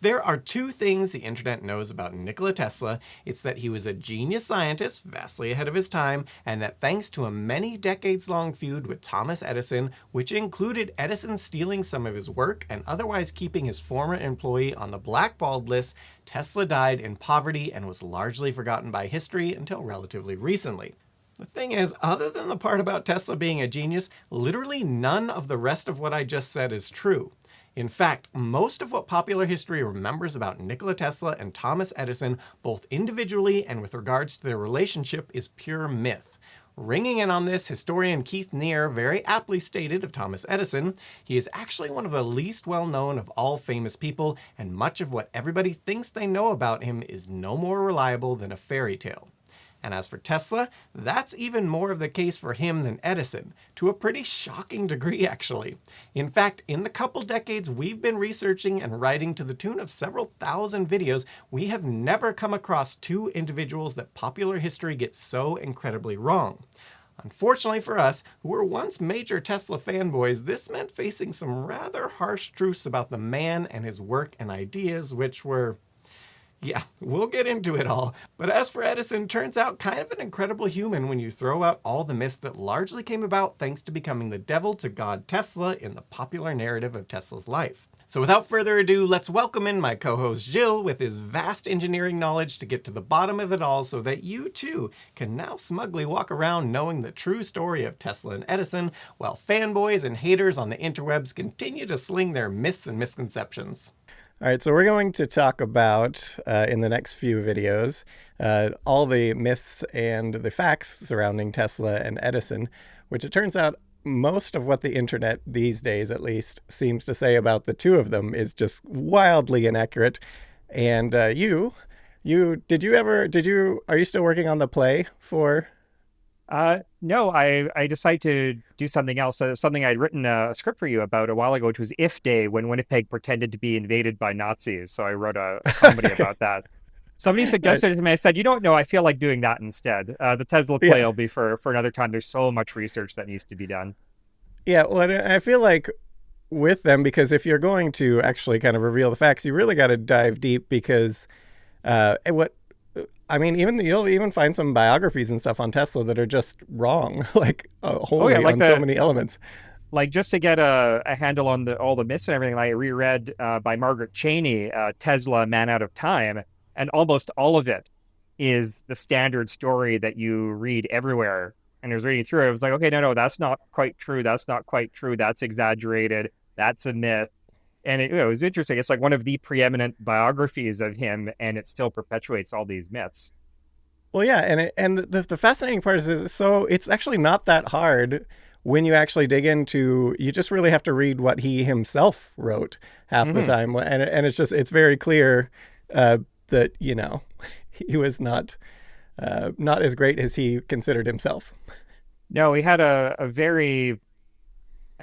If there are two things the internet knows about Nikola Tesla, it's that he was a genius scientist, vastly ahead of his time, and that thanks to a many decades-long feud with Thomas Edison, which included Edison stealing some of his work and otherwise keeping his former employee on the blackballed list, Tesla died in poverty and was largely forgotten by history until relatively recently. The thing is, other than the part about Tesla being a genius, literally none of the rest of what I just said is true. In fact, most of what popular history remembers about Nikola Tesla and Thomas Edison, both individually and with regards to their relationship, is pure myth. Ringing in on this, historian Keith Nier very aptly stated of Thomas Edison, he is actually one of the least well-known of all famous people, and much of what everybody thinks they know about him is no more reliable than a fairy tale. And as for Tesla, that's even more of the case for him than Edison, to a pretty shocking degree actually. In fact, in the couple decades we've been researching and writing to the tune of several thousand videos, we have never come across two individuals that popular history gets so incredibly wrong. Unfortunately for us, who were once major Tesla fanboys, this meant facing some rather harsh truths about the man and his work and ideas, which were... yeah, we'll get into it all. But as for Edison, turns out kind of an incredible human when you throw out all the myths that largely came about thanks to becoming the devil to God Tesla in the popular narrative of Tesla's life. So without further ado, let's welcome in my co-host Jill with his vast engineering knowledge to get to the bottom of it all so that you too can now smugly walk around knowing the true story of Tesla and Edison, while fanboys and haters on the interwebs continue to sling their myths and misconceptions. All right, so we're going to talk about, in the next few videos, all the myths and the facts surrounding Tesla and Edison, which it turns out most of what the internet these days, at least, seems to say about the two of them is just wildly inaccurate. And are you still working on the play for... No, I decided to do something else, something I'd written a script for you about a while ago, which was If Day, when Winnipeg pretended to be invaded by Nazis. So I wrote a comedy about that. Somebody suggested it to me. I said, you don't know, I feel like doing that instead. The Tesla play will be for another time. There's so much research that needs to be done. Yeah, well, I feel like with them, because if you're going to actually kind of reveal the facts, you really got to dive deep because you'll even find some biographies and stuff on Tesla that are just wrong, like wholly on so many elements. Like, just to get a handle on all the myths and everything, I reread by Margaret Cheney, Tesla, Man Out of Time, and almost all of it is the standard story that you read everywhere. And I was reading through it, I was like, okay, no, that's not quite true. That's not quite true. That's exaggerated. That's a myth. And it was interesting. It's like one of the preeminent biographies of him, and it still perpetuates all these myths. Well, yeah, and the fascinating part is, so it's actually not that hard when you actually dig into. You just really have to read what he himself wrote half the time, and it's very clear that he was not as great as he considered himself. No, he had a very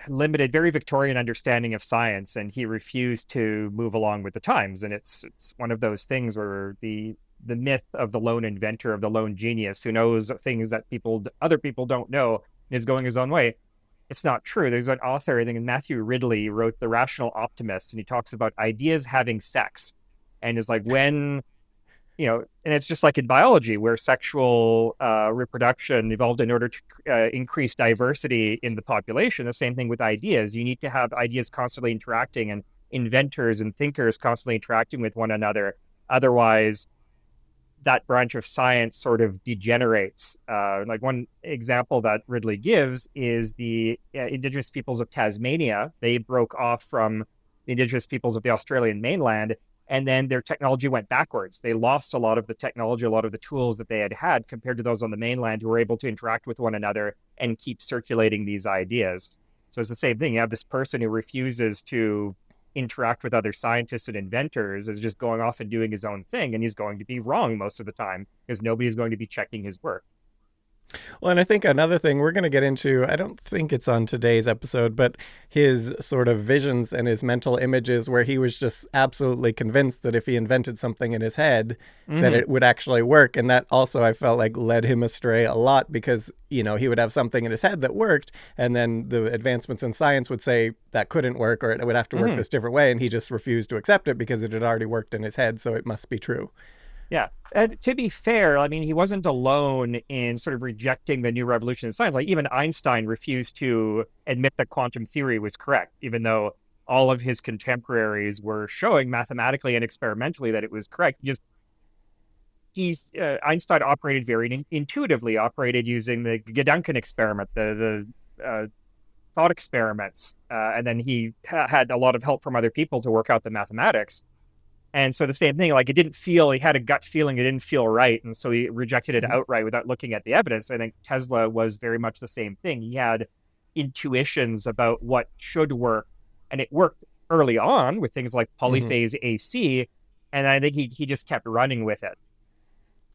limited, very Victorian understanding of science, and he refused to move along with the times. And it's one of those things where the myth of the lone inventor, of the lone genius who knows things that other people don't know, is going his own way. It's not true. There's an author, I think Matthew Ridley, wrote The Rational Optimist, and he talks about ideas having sex, and is like when, and it's just like in biology where sexual reproduction evolved in order to increase diversity in the population. The same thing with ideas. You need to have ideas constantly interacting and inventors and thinkers constantly interacting with one another. Otherwise, that branch of science sort of degenerates. Like one example that Ridley gives is the indigenous peoples of Tasmania. They broke off from the indigenous peoples of the Australian mainland, and then their technology went backwards. They lost a lot of the technology, a lot of the tools that they had compared to those on the mainland who were able to interact with one another and keep circulating these ideas. So it's the same thing. You have this person who refuses to interact with other scientists and inventors, is just going off and doing his own thing, and he's going to be wrong most of the time because nobody is going to be checking his work. Well, and I think another thing we're going to get into, I don't think it's on today's episode, but his sort of visions and his mental images where he was just absolutely convinced that if he invented something in his head, that it would actually work. And that also, I felt like, led him astray a lot because, he would have something in his head that worked. And then the advancements in science would say that couldn't work or it would have to work this different way. And he just refused to accept it because it had already worked in his head. So it must be true. Yeah. And to be fair, I mean, he wasn't alone in sort of rejecting the new revolution in science. Like even Einstein refused to admit that quantum theory was correct, even though all of his contemporaries were showing mathematically and experimentally that it was correct. Einstein operated very intuitively, operated using the Gedanken experiment, the thought experiments. And then he had a lot of help from other people to work out the mathematics. And so the same thing, like he had a gut feeling it didn't feel right. And so he rejected it outright without looking at the evidence. I think Tesla was very much the same thing. He had intuitions about what should work. And it worked early on with things like polyphase AC. And I think he just kept running with it.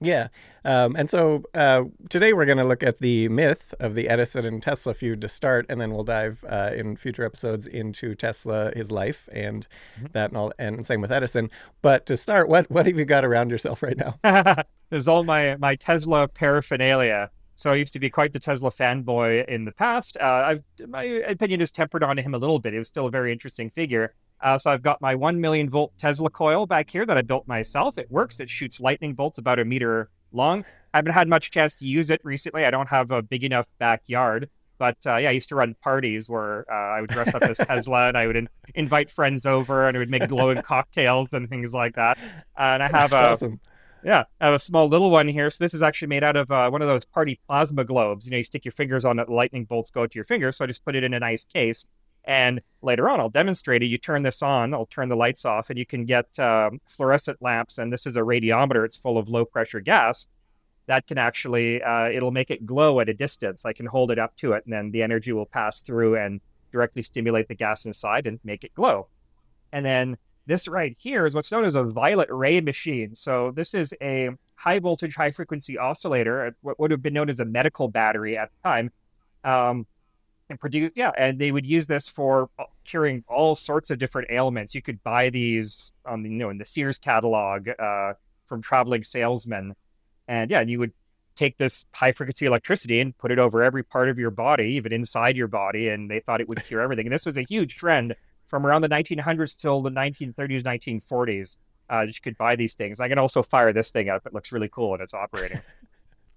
Yeah. And so today we're going to look at the myth of the Edison and Tesla feud to start, and then we'll dive in future episodes into Tesla, his life, and that and all, and same with Edison. But to start, what have you got around yourself right now? There's all my Tesla paraphernalia. So I used to be quite the Tesla fanboy in the past. My opinion is tempered onto him a little bit. It was still a very interesting figure. So I've got my 1 million volt Tesla coil back here that I built myself. It works. It shoots lightning bolts about 1 meter long. I haven't had much chance to use it recently. I don't have a big enough backyard. But I used to run parties where I would dress up as Tesla and I would invite friends over and I would make glowing cocktails and things like that. And I have awesome. Yeah, I have a small little one here. So this is actually made out of one of those party plasma globes. You stick your fingers on it, lightning bolts go to your fingers. So I just put it in a nice case. And later on, I'll demonstrate it. You turn this on, I'll turn the lights off, and you can get fluorescent lamps. And this is a radiometer. It's full of low-pressure gas. That can actually, it'll make it glow at a distance. I can hold it up to it, and then the energy will pass through and directly stimulate the gas inside and make it glow. And then this right here is what's known as a violet ray machine. So this is a high-voltage, high-frequency oscillator, what would have been known as a medical battery at the time. And they would use this for curing all sorts of different ailments. You could buy these in the Sears catalog from traveling salesmen, and you would take this high frequency electricity and put it over every part of your body, even inside your body, and they thought it would cure everything. And this was a huge trend from around the 1900s till the 1930s, 1940s. You could buy these things. I can also fire this thing up. It looks really cool when it's operating.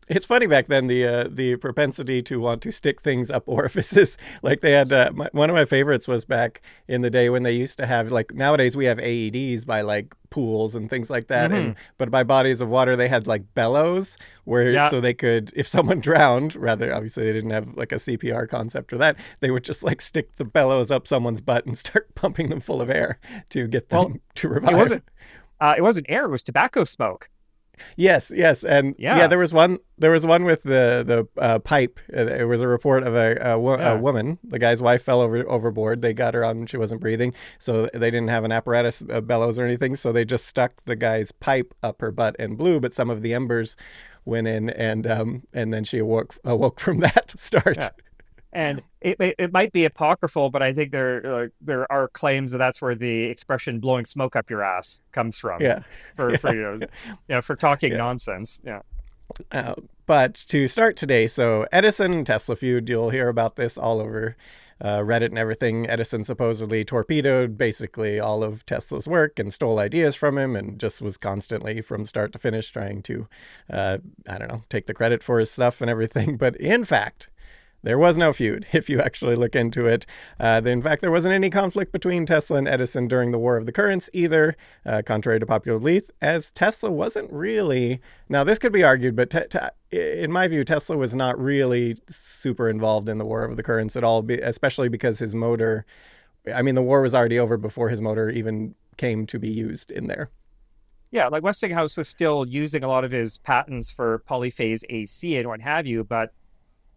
It's funny back then, the propensity to want to stick things up orifices. Like they had, one of my favorites was back in the day when they used to have, like nowadays we have AEDs by like pools and things like that. But by bodies of water, they had like bellows where, so they could, if someone drowned, rather, obviously they didn't have like a CPR concept or that, they would just like stick the bellows up someone's butt and start pumping them full of air to get them to revive. It wasn't air, it was tobacco smoke. Yes, and there was one with the pipe. It was a report of a woman. The guy's wife fell overboard. They got her on when she wasn't breathing, so they didn't have an apparatus, bellows or anything. So they just stuck the guy's pipe up her butt and blew. But some of the embers went in, and then she awoke from that start. Yeah. And it might be apocryphal, but I think there are claims that's where the expression "blowing smoke up your ass" comes from. For talking nonsense. Yeah. But to start today, so Edison and Tesla feud. You'll hear about this all over Reddit and everything. Edison supposedly torpedoed basically all of Tesla's work and stole ideas from him, and just was constantly from start to finish trying to, take the credit for his stuff and everything. But in fact, there was no feud, if you actually look into it. In fact, there wasn't any conflict between Tesla and Edison during the War of the Currents either, contrary to popular belief, as Tesla wasn't really... Now, this could be argued, but in my view, Tesla was not really super involved in the War of the Currents at all, especially because his motor... I mean, the war was already over before his motor even came to be used in there. Yeah, like Westinghouse was still using a lot of his patents for polyphase AC and what have you, but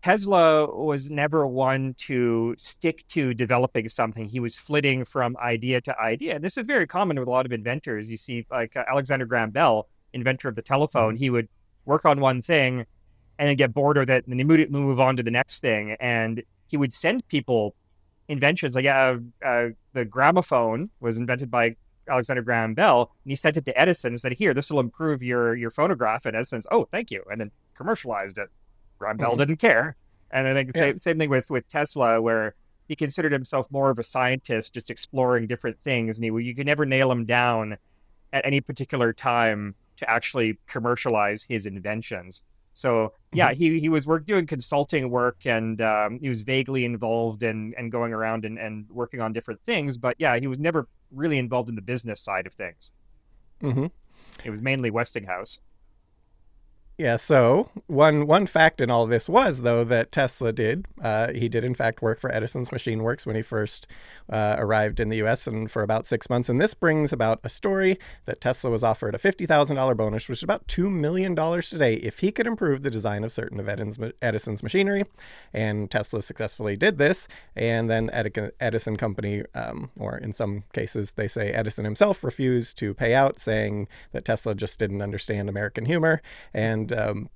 Tesla was never one to stick to developing something. He was flitting from idea to idea. And this is very common with a lot of inventors. You see, like Alexander Graham Bell, inventor of the telephone, he would work on one thing, and then get bored with it, and then immediately move on to the next thing. And he would send people inventions. Like the gramophone was invented by Alexander Graham Bell, and he sent it to Edison and said, "Here, this will improve your phonograph." And Edison says, "Oh, thank you," and then commercialized it. Graham Bell didn't care. And I think the same thing with Tesla, where he considered himself more of a scientist, just exploring different things, and you could never nail him down at any particular time to actually commercialize his inventions. So yeah, he was doing consulting work, and he was vaguely involved in and going around and working on different things. But yeah, he was never really involved in the business side of things. It was mainly Westinghouse. Yeah, so one fact in all this was, though, that Tesla he did in fact work for Edison's Machine Works when he first arrived in the U.S. and for about 6 months. And this brings about a story that Tesla was offered a $50,000 bonus, which is about $2 million today, if he could improve the design of certain of Edison's machinery. And Tesla successfully did this. And then Edison Company, or in some cases they say Edison himself, refused to pay out, saying that Tesla just didn't understand American humor. And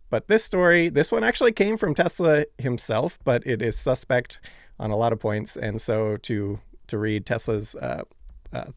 but this one actually came from Tesla himself, but it is suspect on a lot of points. And so to read Tesla's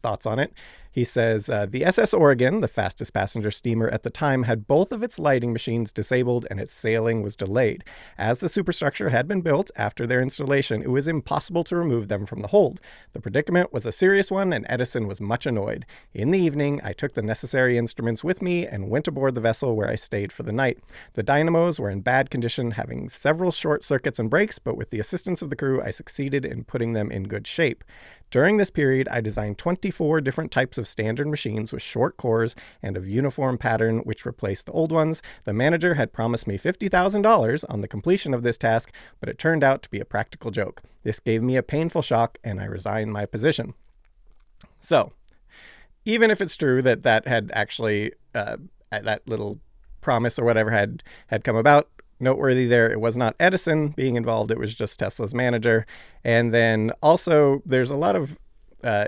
thoughts on it, he says, the SS Oregon, the fastest passenger steamer at the time, had both of its lighting machines disabled and its sailing was delayed. As the superstructure had been built after their installation, it was impossible to remove them from the hold. The predicament was a serious one, and Edison was much annoyed. In the evening, I took the necessary instruments with me and went aboard the vessel, where I stayed for the night. The dynamos were in bad condition, having several short circuits and breaks, but with the assistance of the crew, I succeeded in putting them in good shape. During this period, I designed 24 different types of standard machines with short cores and of uniform pattern, which replaced the old ones. The manager had promised me $50,000 on the completion of this task, but it turned out to be a practical joke. This gave me a painful shock, and I resigned my position. So, even if it's true that had actually, that little promise or whatever had come about, noteworthy there, it was not Edison being involved, it was just Tesla's manager. And then also there's a lot of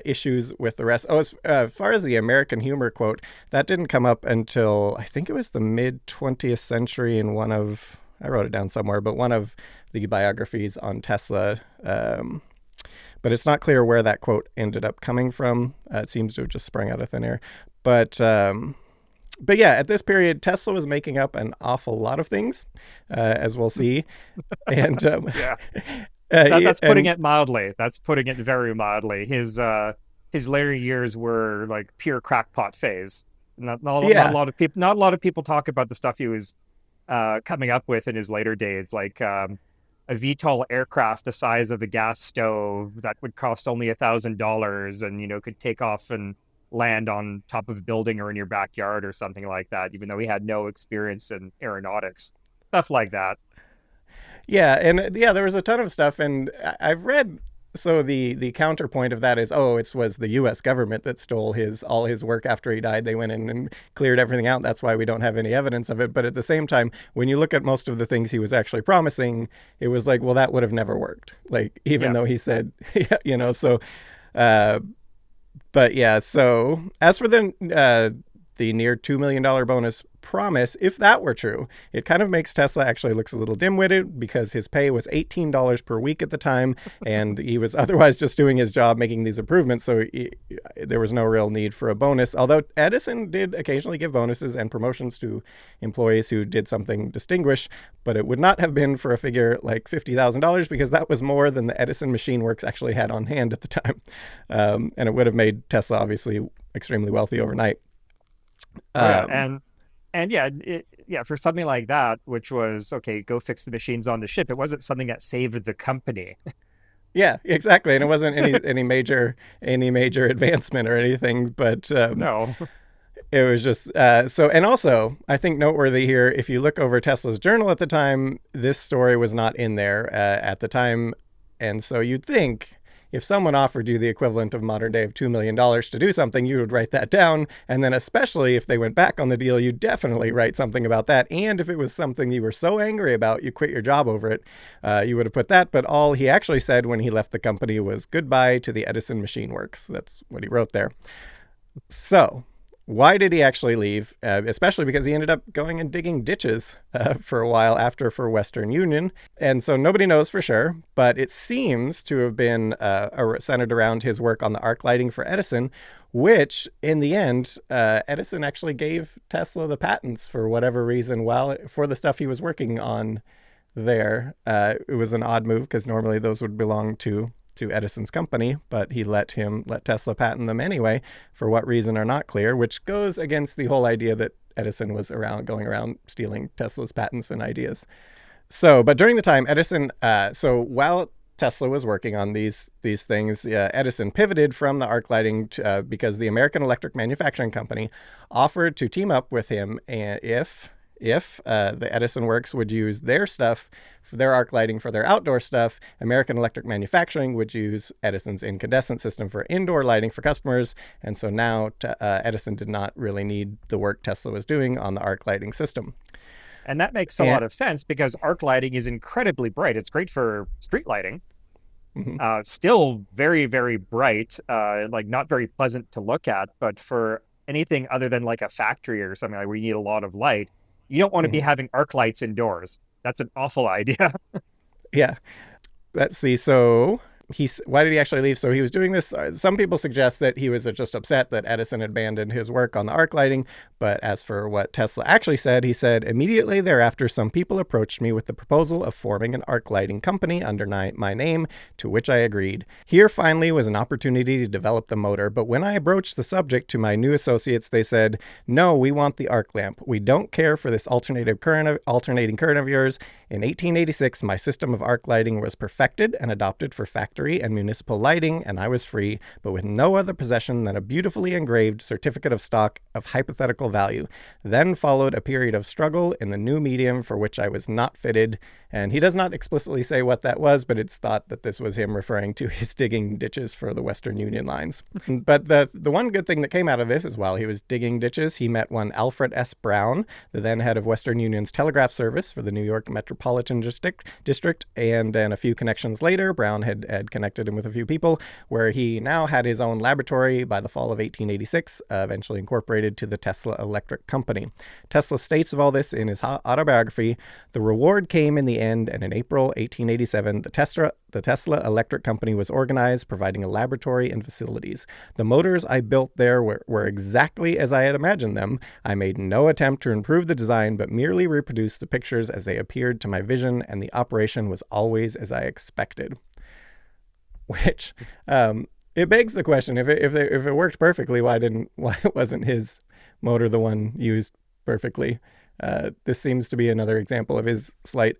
issues with the rest. As far as the American humor quote, that didn't come up until I think it was the mid 20th century in I wrote it down somewhere, but one of the biographies on Tesla. But it's not clear where that quote ended up coming from. It seems to have just sprung out of thin air. But yeah, at this period, Tesla was making up an awful lot of things, as we'll see. And that's putting it mildly. That's putting it very mildly. His later years were like pure crackpot phase. Not a lot of people talk about the stuff he was coming up with in his later days, like a VTOL aircraft the size of a gas stove that would cost only $1,000 and could take off and land on top of a building or in your backyard or something like that, even though he had no experience in aeronautics, stuff like that. There was a ton of stuff, and I've read, so the counterpoint of that is, it was the U.S. government that stole all his work after he died. They went in and cleared everything out. That's why we don't have any evidence of it. But at the same time, when you look at most of the things he was actually promising, it was like, well, that would have never worked. Like, even though he said, so but yeah, so as for the near $2 million bonus promise, if that were true, it kind of makes Tesla actually looks a little dim-witted, because his pay was $18 per week at the time, and he was otherwise just doing his job making these improvements, so there was no real need for a bonus. Although Edison did occasionally give bonuses and promotions to employees who did something distinguished, but it would not have been for a figure like $50,000, because that was more than the Edison Machine Works actually had on hand at the time. And it would have made Tesla obviously extremely wealthy overnight. For something like that, which was, okay, go fix the machines on the ship, it wasn't something that saved the company. Yeah, exactly. And it wasn't any major advancement or anything, but no. It was just and also I think noteworthy here, if you look over Tesla's journal at the time, this story was not in there at the time. And so you'd think, if someone offered you the equivalent of modern day of $2 million to do something, you would write that down. And then especially if they went back on the deal, you'd definitely write something about that. And if it was something you were so angry about, you quit your job over it, you would have put that. But all he actually said when he left the company was goodbye to the Edison Machine Works. That's what he wrote there. So why did he actually leave? Especially because he ended up going and digging ditches for a while after for Western Union. And so nobody knows for sure, but it seems to have been centered around his work on the arc lighting for Edison, which in the end, Edison actually gave Tesla the patents for whatever reason for the stuff he was working on there. It was an odd move because normally those would belong to Edison's company, but he let Tesla patent them anyway, for what reason are not clear, which goes against the whole idea that Edison was going around stealing Tesla's patents and ideas. So, but during the time, Edison, while Tesla was working on these things, Edison pivoted from the arc lighting because the American Electric Manufacturing Company offered to team up with him, and if the Edison Works would use their stuff, for their arc lighting for their outdoor stuff, American Electric Manufacturing would use Edison's incandescent system for indoor lighting for customers. And so now Edison did not really need the work Tesla was doing on the arc lighting system. And that makes a lot of sense because arc lighting is incredibly bright. It's great for street lighting. Mm-hmm. Still very, very bright, like not very pleasant to look at. But for anything other than like a factory or something like where you need a lot of light, you don't want to be having arc lights indoors. That's an awful idea. Yeah. Let's see. So why did he actually leave? So he was doing this. Some people suggest that he was just upset that Edison abandoned his work on the arc lighting. But as for what Tesla actually said, he said, immediately thereafter, some people approached me with the proposal of forming an arc lighting company under my name, to which I agreed. Here finally was an opportunity to develop the motor. But when I broached the subject to my new associates, they said, no, we want the arc lamp. We don't care for this alternating current of yours. In 1886, my system of arc lighting was perfected and adopted for factory and municipal lighting, and I was free, but with no other possession than a beautifully engraved certificate of stock of hypothetical value. Then followed a period of struggle in the new medium for which I was not fitted. And he does not explicitly say what that was, but it's thought that this was him referring to his digging ditches for the Western Union lines. But the one good thing that came out of this is while he was digging ditches, he met one Alfred S. Brown, the then head of Western Union's telegraph service for the New York Metropolitan District. And then a few connections later, Brown had connected him with a few people, where he now had his own laboratory by the fall of 1886, eventually incorporated to the Tesla Electric Company. Tesla states of all this in his autobiography, the reward came in the end, and in April 1887, the Tesla Electric Company was organized, providing a laboratory and facilities. The motors I built there were exactly as I had imagined them. I made no attempt to improve the design, but merely reproduced the pictures as they appeared to my vision, and the operation was always as I expected. Which, it begs the question, if it worked perfectly, why wasn't his motor the one used perfectly? This seems to be another example of his slight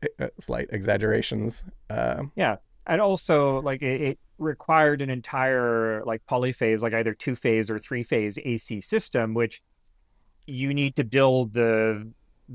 exaggerations. Yeah, and also like it required an entire like polyphase, like either 2-phase or 3-phase AC system, which you need to build the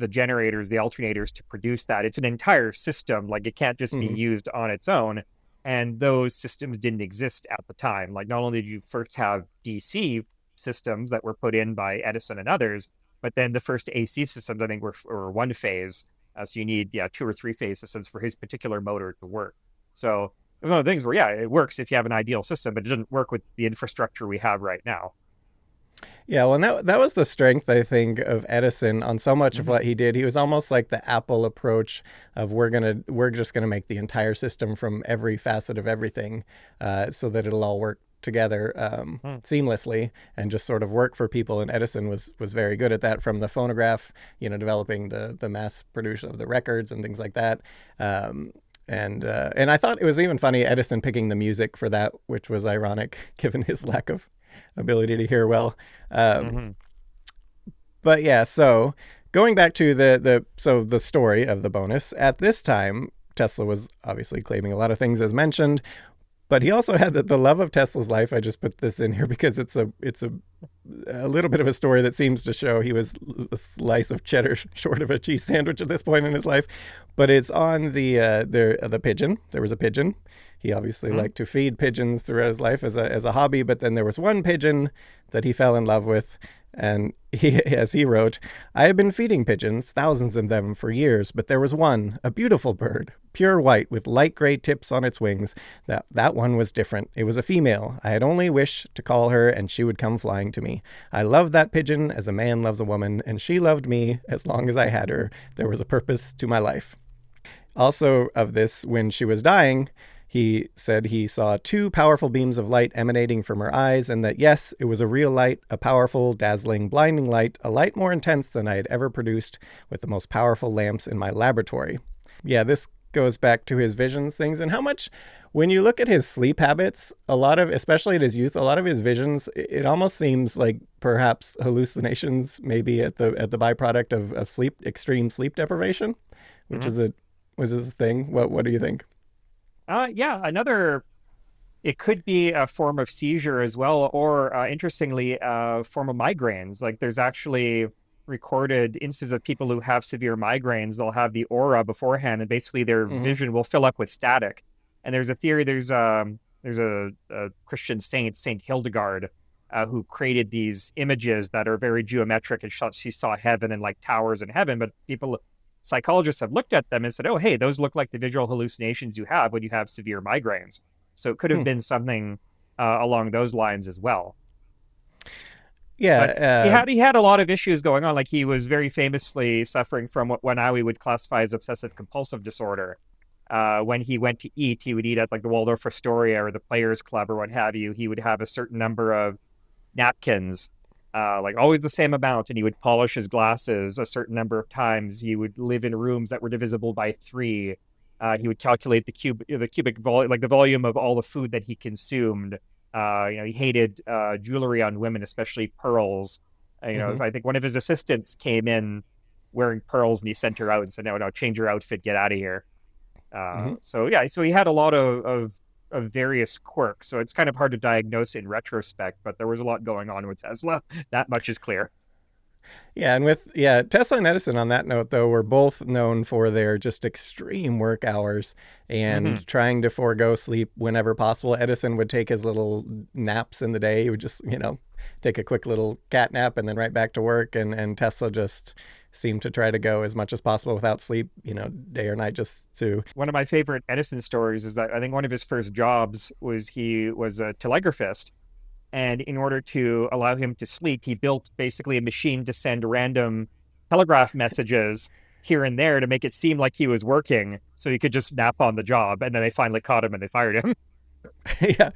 generators, the alternators to produce that. It's an entire system. Like it can't just be used on its own. And those systems didn't exist at the time. Like not only did you first have DC systems that were put in by Edison and others, but then the first AC systems, I think, were 1-phase. So you need, 2 or 3-phase systems for his particular motor to work. So it's one of the things where, it works if you have an ideal system, but it doesn't work with the infrastructure we have right now. Yeah, well, that was the strength, I think, of Edison on so much of what he did. He was almost like the Apple approach of we're just gonna make the entire system from every facet of everything, so that it'll all work together seamlessly and just sort of work for people. And Edison was very good at that, from the phonograph, developing the mass production of the records and things like that. And I thought it was even funny, Edison picking the music for that, which was ironic given his lack of ability to hear well. But yeah, so going back to the story of the bonus, at this time, Tesla was obviously claiming a lot of things as mentioned, but he also had the love of Tesla's life. I just put this in here because it's a little bit of a story that seems to show he was a slice of cheddar short of a cheese sandwich at this point in his life. But it's on the pigeon. There was a pigeon. He obviously liked to feed pigeons throughout his life as a hobby. But then there was one pigeon that he fell in love with. And as he wrote, I have been feeding pigeons, thousands of them, for years, but there was one, a beautiful bird, pure white with light gray tips on its wings. That one was different. It was a female. I had only wished to call her, and she would come flying to me. I loved that pigeon as a man loves a woman, and she loved me as long as I had her. There was a purpose to my life. Also of this, when she was dying, he said he saw two powerful beams of light emanating from her eyes, and that, yes, it was a real light, a powerful, dazzling, blinding light, a light more intense than I had ever produced with the most powerful lamps in my laboratory. Yeah, this goes back to his visions things, and how much, when you look at his sleep habits, a lot of, especially at his youth, a lot of his visions, it almost seems like perhaps hallucinations, maybe at the byproduct of sleep, extreme sleep deprivation, which was his thing. What do you think? It could be a form of seizure as well, or interestingly, a form of migraines. Like there's actually recorded instances of people who have severe migraines. They'll have the aura beforehand, and basically their vision will fill up with static. And there's a theory. There's a Christian saint, Saint Hildegard, who created these images that are very geometric, and she saw heaven and like towers in heaven. But psychologists have looked at them and said, oh, hey, those look like the visual hallucinations you have when you have severe migraines. So it could have been something along those lines as well. Yeah. He had a lot of issues going on. Like he was very famously suffering from what now we would classify as obsessive compulsive disorder. When he went to eat, he would eat at like the Waldorf Astoria or the Players Club or what have you. He would have a certain number of napkins, like always the same amount, and he would polish his glasses a certain number of times. He would live in rooms that were divisible by 3. He would calculate the cubic volume, like the volume of all the food that he consumed. He hated jewelry on women, especially pearls. I think one of his assistants came in wearing pearls, and he sent her out and said, "No, change your outfit, get out of here." So he had a lot of various quirks. So it's kind of hard to diagnose in retrospect, but there was a lot going on with Tesla. That much is clear. Yeah, and Tesla and Edison, on that note, though, were both known for their just extreme work hours and trying to forego sleep whenever possible. Edison would take his little naps in the day. He would just, take a quick little cat nap and then right back to work. And Tesla just seemed to try to go as much as possible without sleep, day or night, just to... One of my favorite Edison stories is that I think one of his first jobs was he was a telegraphist. And in order to allow him to sleep, he built basically a machine to send random telegraph messages here and there to make it seem like he was working, so he could just nap on the job. And then they finally caught him and they fired him. Yeah.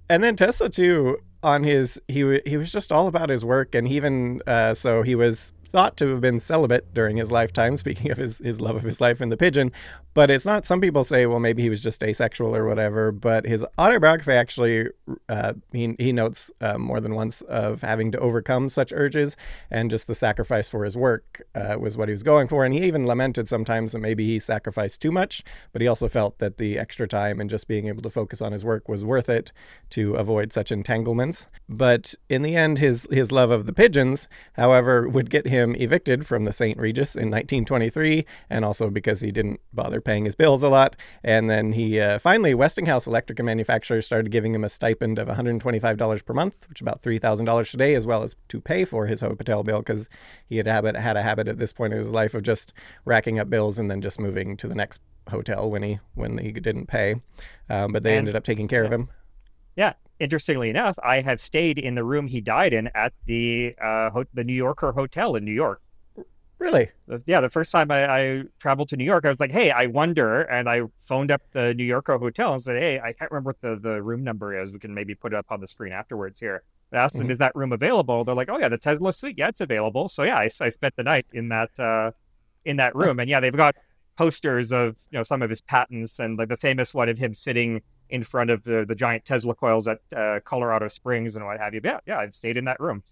And then Tesla, too, he was just all about his work. And even so he was thought to have been celibate during his lifetime, speaking of his love of his life in the pigeon. But it's not, some people say, well, maybe he was just asexual or whatever. But his autobiography actually, he notes more than once of having to overcome such urges, and just the sacrifice for his work was what he was going for. And he even lamented sometimes that maybe he sacrificed too much, but he also felt that the extra time and just being able to focus on his work was worth it to avoid such entanglements. But in the end, his love of the pigeons, however, would get him evicted from the St. Regis in 1923, and also because he didn't bother paying his bills a lot. And then he finally, Westinghouse Electric and Manufacturers started giving him a stipend of $125 per month, which is about $3,000 today, as well as to pay for his hotel bill, because he had a habit at this point in his life of just racking up bills and then just moving to the next hotel when he didn't pay. But they ended up taking care of him. Yeah. Interestingly enough, I have stayed in the room he died in at the New Yorker Hotel in New York. Really? Yeah, the first time I traveled to New York, I was like, hey, I wonder, and I phoned up the New Yorker Hotel and said, hey, I can't remember what the room number is. We can maybe put it up on the screen afterwards here. I asked them, is that room available? They're like, oh yeah, the Tesla suite, yeah, it's available. So yeah, I spent the night in that room, and yeah, they've got posters of some of his patents, and like the famous one of him sitting in front of the giant Tesla coils at Colorado Springs and what have you. Yeah, I've stayed in that room.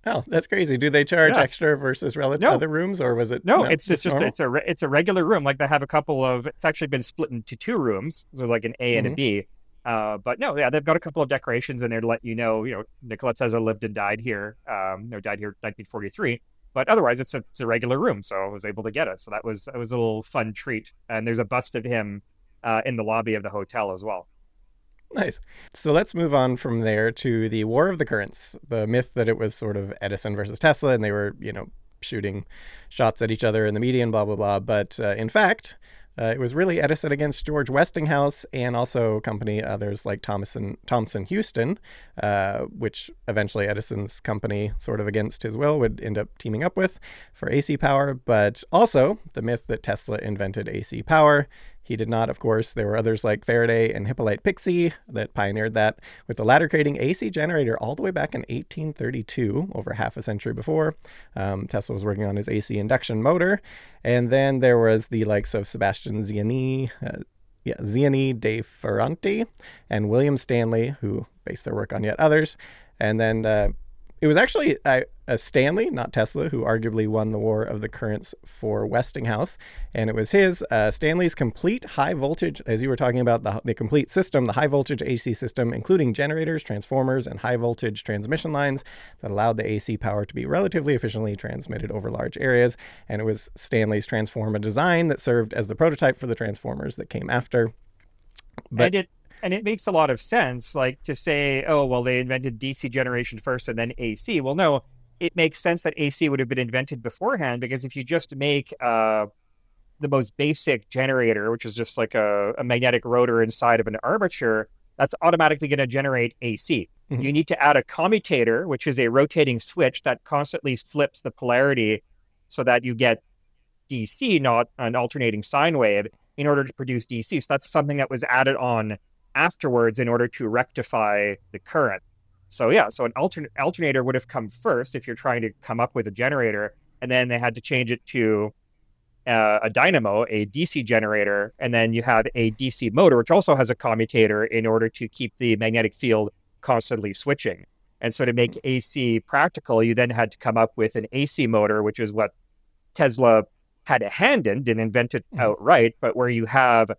Oh, that's crazy. Do they charge extra versus relative to other rooms, or was it? No, it's just it's a regular room. Like they have a couple of. It's actually been split into 2 rooms. So there's like an A and a B. But no, yeah, they've got a couple of decorations in there to let you know. Nikola Tesla lived and died here. Died here in 1943. But otherwise, it's a regular room, so I was able to get it. So that was a little fun treat. And there's a bust of him in the lobby of the hotel as well. Nice. So let's move on from there to the War of the Currents, the myth that it was sort of Edison versus Tesla, and they were, shooting shots at each other in the media and blah, blah, blah. But in fact, it was really Edison against George Westinghouse and also company others like Thomson Houston, which eventually Edison's company, sort of against his will, would end up teaming up with for AC power. But also the myth that Tesla invented AC power. He did not, of course. There were others like Faraday and Hippolyte Pixii that pioneered that, with the latter creating AC generator all the way back in 1832, over half a century before. Tesla was working on his AC induction motor. And then there was the likes of Sebastian Ziani, Ziani de Ferranti, and William Stanley, who based their work on yet others. And then it was actually Stanley, not Tesla, who arguably won the War of the Currents for Westinghouse. And it was Stanley's complete high voltage, as you were talking about, the complete system, the high voltage AC system, including generators, transformers, and high voltage transmission lines that allowed the AC power to be relatively efficiently transmitted over large areas. And it was Stanley's transformer design that served as the prototype for the transformers that came after. And it makes a lot of sense, like to say, oh, well, they invented DC generation first and then AC. Well, no, it makes sense that AC would have been invented beforehand, because if you just make the most basic generator, which is just like a magnetic rotor inside of an armature, that's automatically going to generate AC. Mm-hmm. You need to add a commutator, which is a rotating switch that constantly flips the polarity so that you get DC, not an alternating sine wave, in order to produce DC. So that's something that was added on afterwards in order to rectify the current. So yeah, so an alternator would have come first if you're trying to come up with a generator, and then they had to change it to a dynamo, a DC generator, and then you have a DC motor, which also has a commutator in order to keep the magnetic field constantly switching. And so to make AC practical, you then had to come up with an AC motor, which is what Tesla had a hand in, didn't invent it outright, but where you have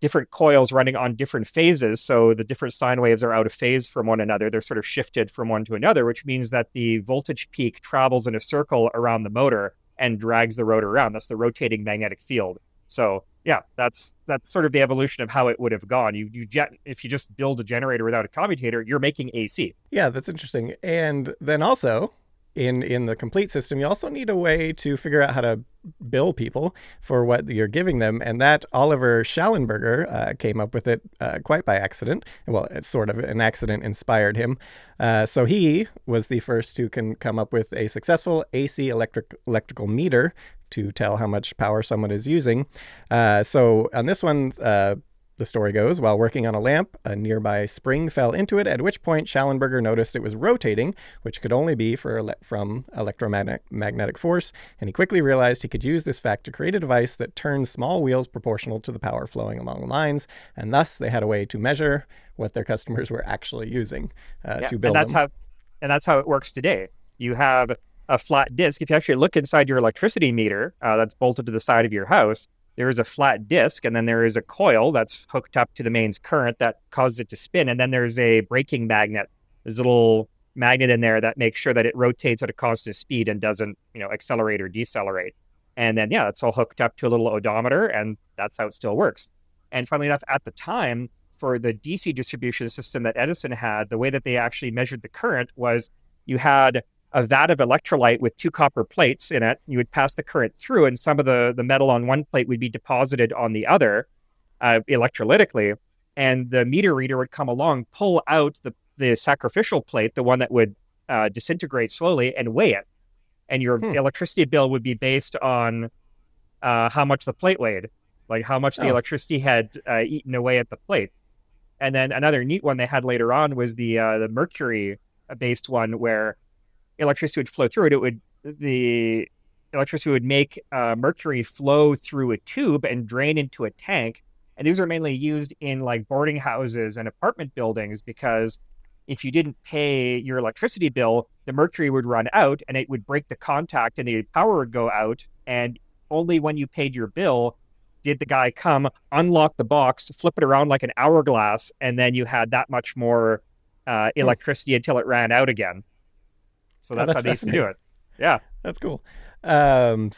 different coils running on different phases. So the different sine waves are out of phase from one another. They're sort of shifted from one to another, which means that the voltage peak travels in a circle around the motor and drags the rotor around. That's the rotating magnetic field. So yeah, that's sort of the evolution of how it would have gone. If you just build a generator without a commutator, you're making AC. Yeah, that's interesting. And then also, in the complete system, you also need a way to figure out how to bill people for what you're giving them. And that Oliver Schallenberger came up with it quite by accident. Well, it's sort of an accident inspired him. So he was the first to come up with a successful AC electrical meter to tell how much power someone is using. So on this one, the story goes, while working on a lamp, a nearby spring fell into it, at which point Schallenberger noticed it was rotating, which could only be from electromagnetic force, and he quickly realized he could use this fact to create a device that turns small wheels proportional to the power flowing along the lines, and thus they had a way to measure what their customers were actually using to build them. And that's how it works today. You have a flat disk. If you actually look inside your electricity meter that's bolted to the side of your house, there is a flat disk, and then there is a coil that's hooked up to the mains current that causes it to spin. And then there's a braking magnet. There's a little magnet in there that makes sure that it rotates at a constant speed and doesn't, accelerate or decelerate. And then, yeah, it's all hooked up to a little odometer, and that's how it still works. And funnily enough, at the time, for the DC distribution system that Edison had, the way that they actually measured the current was you had a vat of electrolyte with 2 copper plates in it. You would pass the current through, and some of the metal on one plate would be deposited on the other electrolytically. And the meter reader would come along, pull out the sacrificial plate, the one that would disintegrate slowly, and weigh it. And your electricity bill would be based on how much the plate weighed, like how much the electricity had eaten away at the plate. And then another neat one they had later on was the mercury-based one, where electricity would flow through it. The electricity would make mercury flow through a tube and drain into a tank. And these are mainly used in like boarding houses and apartment buildings, because if you didn't pay your electricity bill, the mercury would run out and it would break the contact and the power would go out. And only when you paid your bill did the guy come, unlock the box, flip it around like an hourglass, and then you had that much more electricity until it ran out again. So that's how they used to do it. Yeah. That's cool. And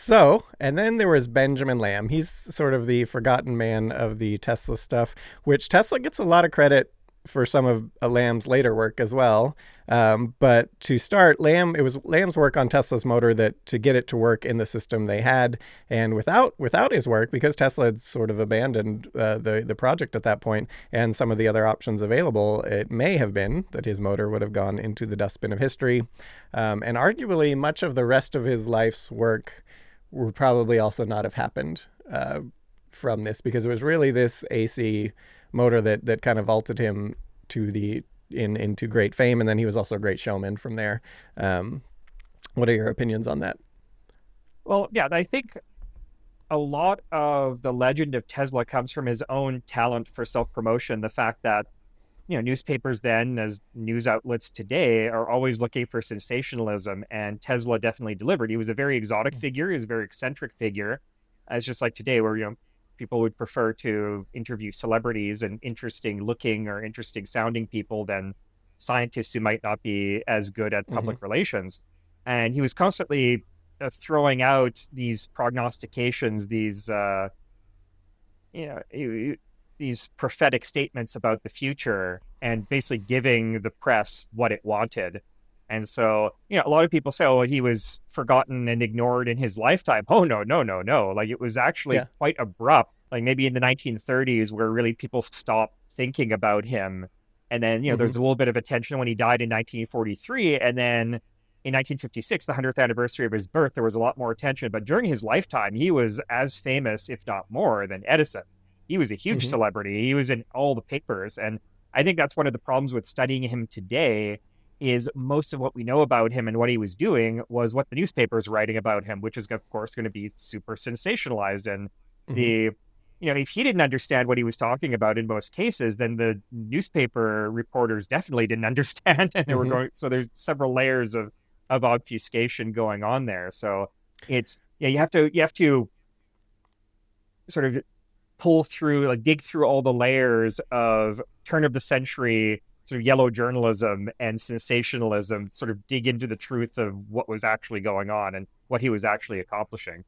then there was Benjamin Lamb. He's sort of the forgotten man of the Tesla stuff, which Tesla gets a lot of credit for some of Lamb's later work as well. But to start, it was Lamb's work on Tesla's motor that to get it to work in the system they had. And without his work, because Tesla had sort of abandoned the project at that point and some of the other options available, it may have been that his motor would have gone into the dustbin of history. And arguably, much of the rest of his life's work would probably also not have happened from this, because it was really this AC motor that kind of vaulted him to into great fame, and then he was also a great showman from there. What are your opinions on that? Well, yeah, I think a lot of the legend of Tesla comes from his own talent for self-promotion. The fact that, newspapers then, as news outlets today, are always looking for sensationalism, and Tesla definitely delivered. He was a very exotic figure. He was a very eccentric figure. It's just like today, where, people would prefer to interview celebrities and interesting looking or interesting sounding people than scientists who might not be as good at public relations. And he was constantly throwing out these prognostications, these prophetic statements about the future, and basically giving the press what it wanted. And so, a lot of people say, oh, he was forgotten and ignored in his lifetime. Oh, no. Like, it was actually quite abrupt. Like, maybe in the 1930s, where really people stopped thinking about him. And then, there's a little bit of attention when he died in 1943. And then in 1956, the 100th anniversary of his birth, there was a lot more attention. But during his lifetime, he was as famous, if not more, than Edison. He was a huge celebrity. He was in all the papers. And I think that's one of the problems with studying him today, is most of what we know about him and what he was doing was what the newspapers were writing about him, which is, of course, going to be super sensationalized. And if he didn't understand what he was talking about in most cases, then the newspaper reporters definitely didn't understand. And so there's several layers of obfuscation going on there. So it's, you have to sort of pull through, like dig through all the layers of turn of the century sort of yellow journalism and sensationalism, sort of dig into the truth of what was actually going on and what he was actually accomplishing.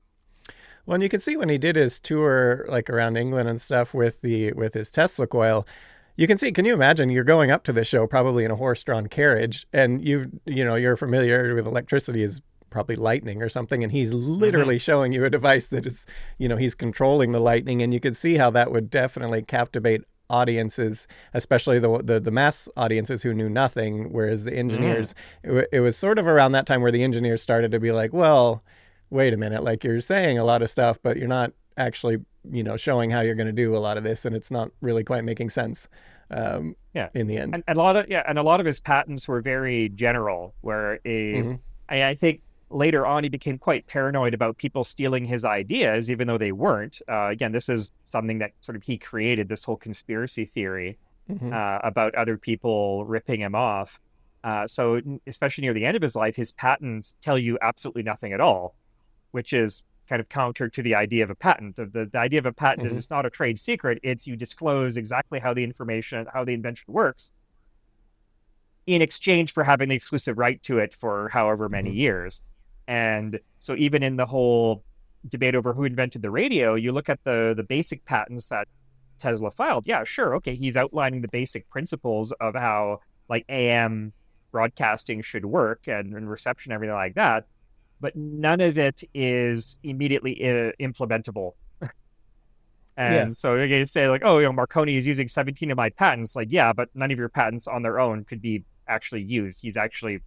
Well, and you can see when he did his tour, like around England and stuff with his Tesla coil, you can see, can you imagine you're going up to this show probably in a horse-drawn carriage, and you're familiar with electricity is probably lightning or something, and he's literally showing you a device that is, he's controlling the lightning, and you could see how that would definitely captivate audiences, especially the mass audiences who knew nothing, whereas the engineers, it was sort of around that time where the engineers started to be like, well, wait a minute, like you're saying a lot of stuff, but you're not actually, showing how you're going to do a lot of this, and it's not really quite making sense in the end. And a lot of his patents were very general, where I think later on, he became quite paranoid about people stealing his ideas, even though they weren't. Again, this is something that sort of he created, this whole conspiracy theory about other people ripping him off. So especially near the end of his life, his patents tell you absolutely nothing at all, which is kind of counter to the idea of a patent. The idea of a patent is it's not a trade secret. It's you disclose exactly how the invention works in exchange for having the exclusive right to it for however many years. And so even in the whole debate over who invented the radio, you look at the basic patents that Tesla filed. Yeah, sure. Okay. He's outlining the basic principles of how like AM broadcasting should work and reception, everything like that. But none of it is immediately implementable. And so you're going to say like, oh, Marconi is using 17 of my patents. Like, yeah, but none of your patents on their own could be actually used. He's actually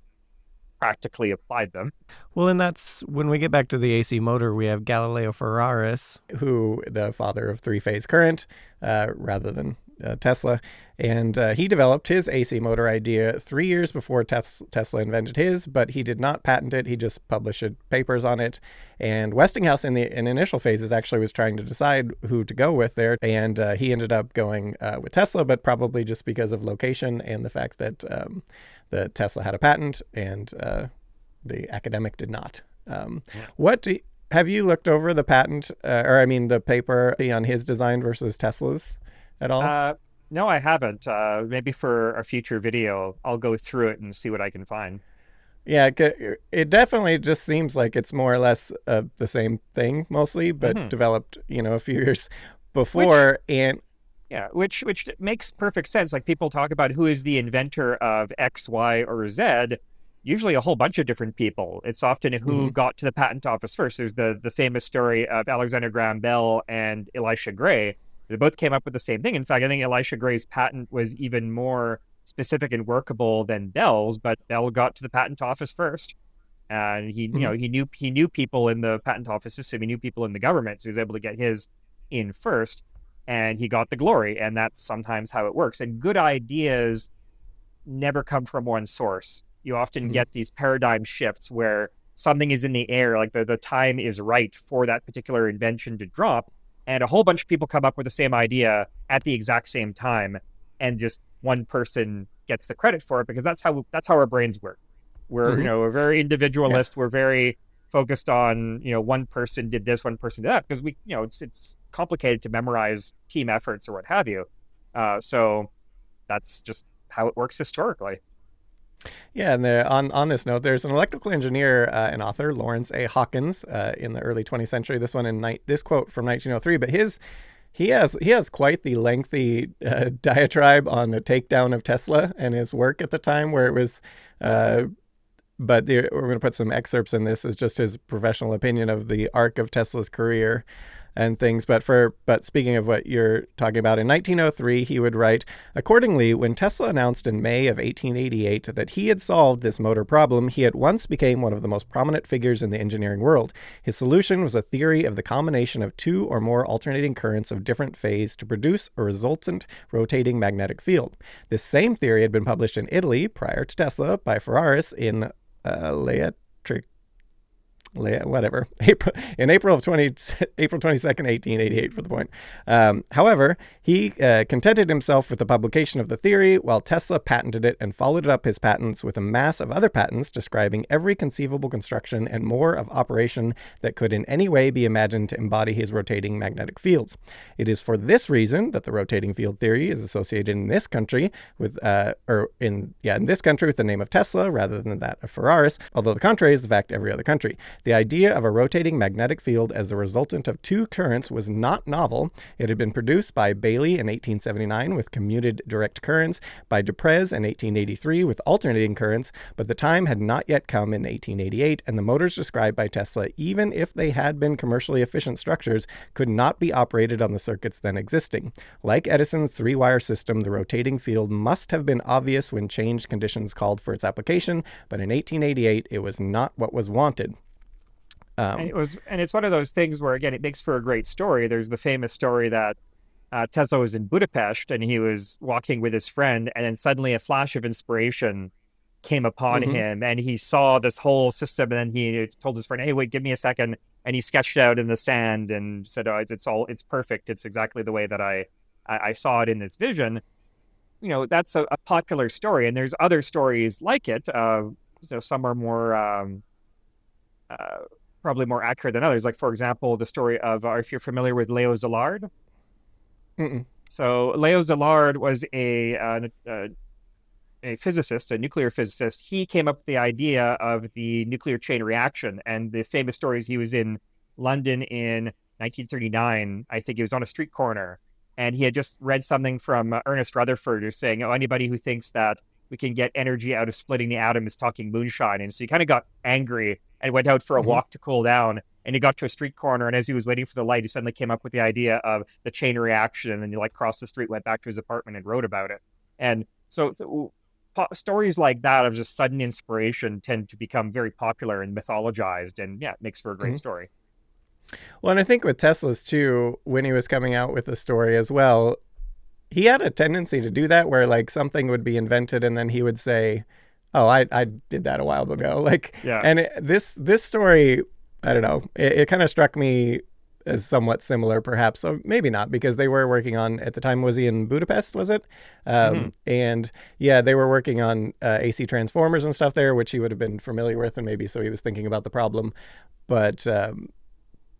practically applied them. Well, and that's when we get back to the AC motor, we have Galileo Ferraris, who the father of three-phase current, rather than Tesla, and he developed his AC motor idea 3 years before Tesla invented his, but he did not patent it. He just published papers on it. And Westinghouse in initial phases actually was trying to decide who to go with there, and he ended up going with Tesla, but probably just because of location and the fact that the Tesla had a patent and the academic did not. Have you looked over the patent, the paper on his design versus Tesla's at all? No, I haven't. Maybe for a future video, I'll go through it and see what I can find. Yeah, it definitely just seems like it's more or less the same thing mostly, but developed, a few years Which before. And Yeah, which makes perfect sense. Like people talk about who is the inventor of X, Y, or Z. Usually a whole bunch of different people. It's often who mhm, got to the patent office first. There's the famous story of Alexander Graham Bell and Elisha Gray. They both came up with the same thing. In fact, I think Elisha Gray's patent was even more specific and workable than Bell's, but Bell got to the patent office first. And mhm. he knew people in the patent office system. He knew people in the government, so he was able to get his in first, and he got the glory. And that's sometimes how it works. And good ideas never come from one source. You often Mhm. get these paradigm shifts where something is in the air, like the time is right for that particular invention to drop, and a whole bunch of people come up with the same idea at the exact same time, and just one person gets the credit for it because that's how our brains work. Mhm. We're very Yeah. individualist. We're very focused on, one person did this, one person did that, because it's complicated to memorize team efforts or what have you. So that's just how it works historically. Yeah, and on this note, there's an electrical engineer and author, Lawrence A. Hawkins, in the early 20th century. This one this quote from 1903, but he has quite the lengthy diatribe on the takedown of Tesla and his work at the time, where it was. But we're going to put some excerpts in this as just his professional opinion of the arc of Tesla's career and things. But speaking of what you're talking about, in 1903, he would write, accordingly, when Tesla announced in May of 1888 that he had solved this motor problem, he at once became one of the most prominent figures in the engineering world. His solution was a theory of the combination of two or more alternating currents of different phase to produce a resultant rotating magnetic field. This same theory had been published in Italy prior to Tesla by Ferraris in Leatric whatever, April 22nd, 1888 for the point. However, he contented himself with the publication of the theory, while Tesla patented it and followed up his patents with a mass of other patents describing every conceivable construction and more of operation that could in any way be imagined to embody his rotating magnetic fields. It is for this reason that the rotating field theory is associated in this country with in this country with the name of Tesla rather than that of Ferraris, although the contrary is the fact every other country. The idea of a rotating magnetic field as a resultant of two currents was not novel. It had been produced by Bailey in 1879 with commuted direct currents, by Duprez in 1883 with alternating currents, but the time had not yet come in 1888, and the motors described by Tesla, even if they had been commercially efficient structures, could not be operated on the circuits then existing. Like Edison's three-wire system, the rotating field must have been obvious when changed conditions called for its application, but in 1888 it was not what was wanted. Um, And it's one of those things where, again, it makes for a great story. There's the famous story that Tesla was in Budapest and he was walking with his friend, and then suddenly a flash of inspiration came upon mhm, him, and he saw this whole system, and then he told his friend, "Hey, wait, give me a second." And he sketched out in the sand and said, "Oh, it's perfect. It's exactly the way that I saw it in this vision." That's a popular story, and there's other stories like it. So some are more uh, probably more accurate than others. Like, for example, the story of, if you're familiar with Leo Szilard. mm-mm, So Leo Szilard was a physicist, a nuclear physicist. He came up with the idea of the nuclear chain reaction, and the famous story is he was in London in 1939. I think he was on a street corner, and he had just read something from Ernest Rutherford, who's saying, "Oh, anybody who thinks that we can get energy out of splitting the atom is talking moonshine." And so he kind of got angry and went out for a mhm, walk to cool down. And he got to a street corner, and as he was waiting for the light, he suddenly came up with the idea of the chain reaction. And then he crossed the street, went back to his apartment, and wrote about it. And so stories like that of just sudden inspiration tend to become very popular and mythologized, and yeah, it makes for a great mhm. story. Well, and I think with Tesla's too, when he was coming out with the story as well, he had a tendency to do that where like something would be invented and then he would say, "Oh, I did that a while ago." Like, Yeah. and this story, I don't know, it kind of struck me as somewhat similar, perhaps. So maybe not, because they were working on at the time. Was he in Budapest? Was it? Hmm. And yeah, they were working on AC transformers and stuff there, which he would have been familiar with, and maybe so he was thinking about the problem. But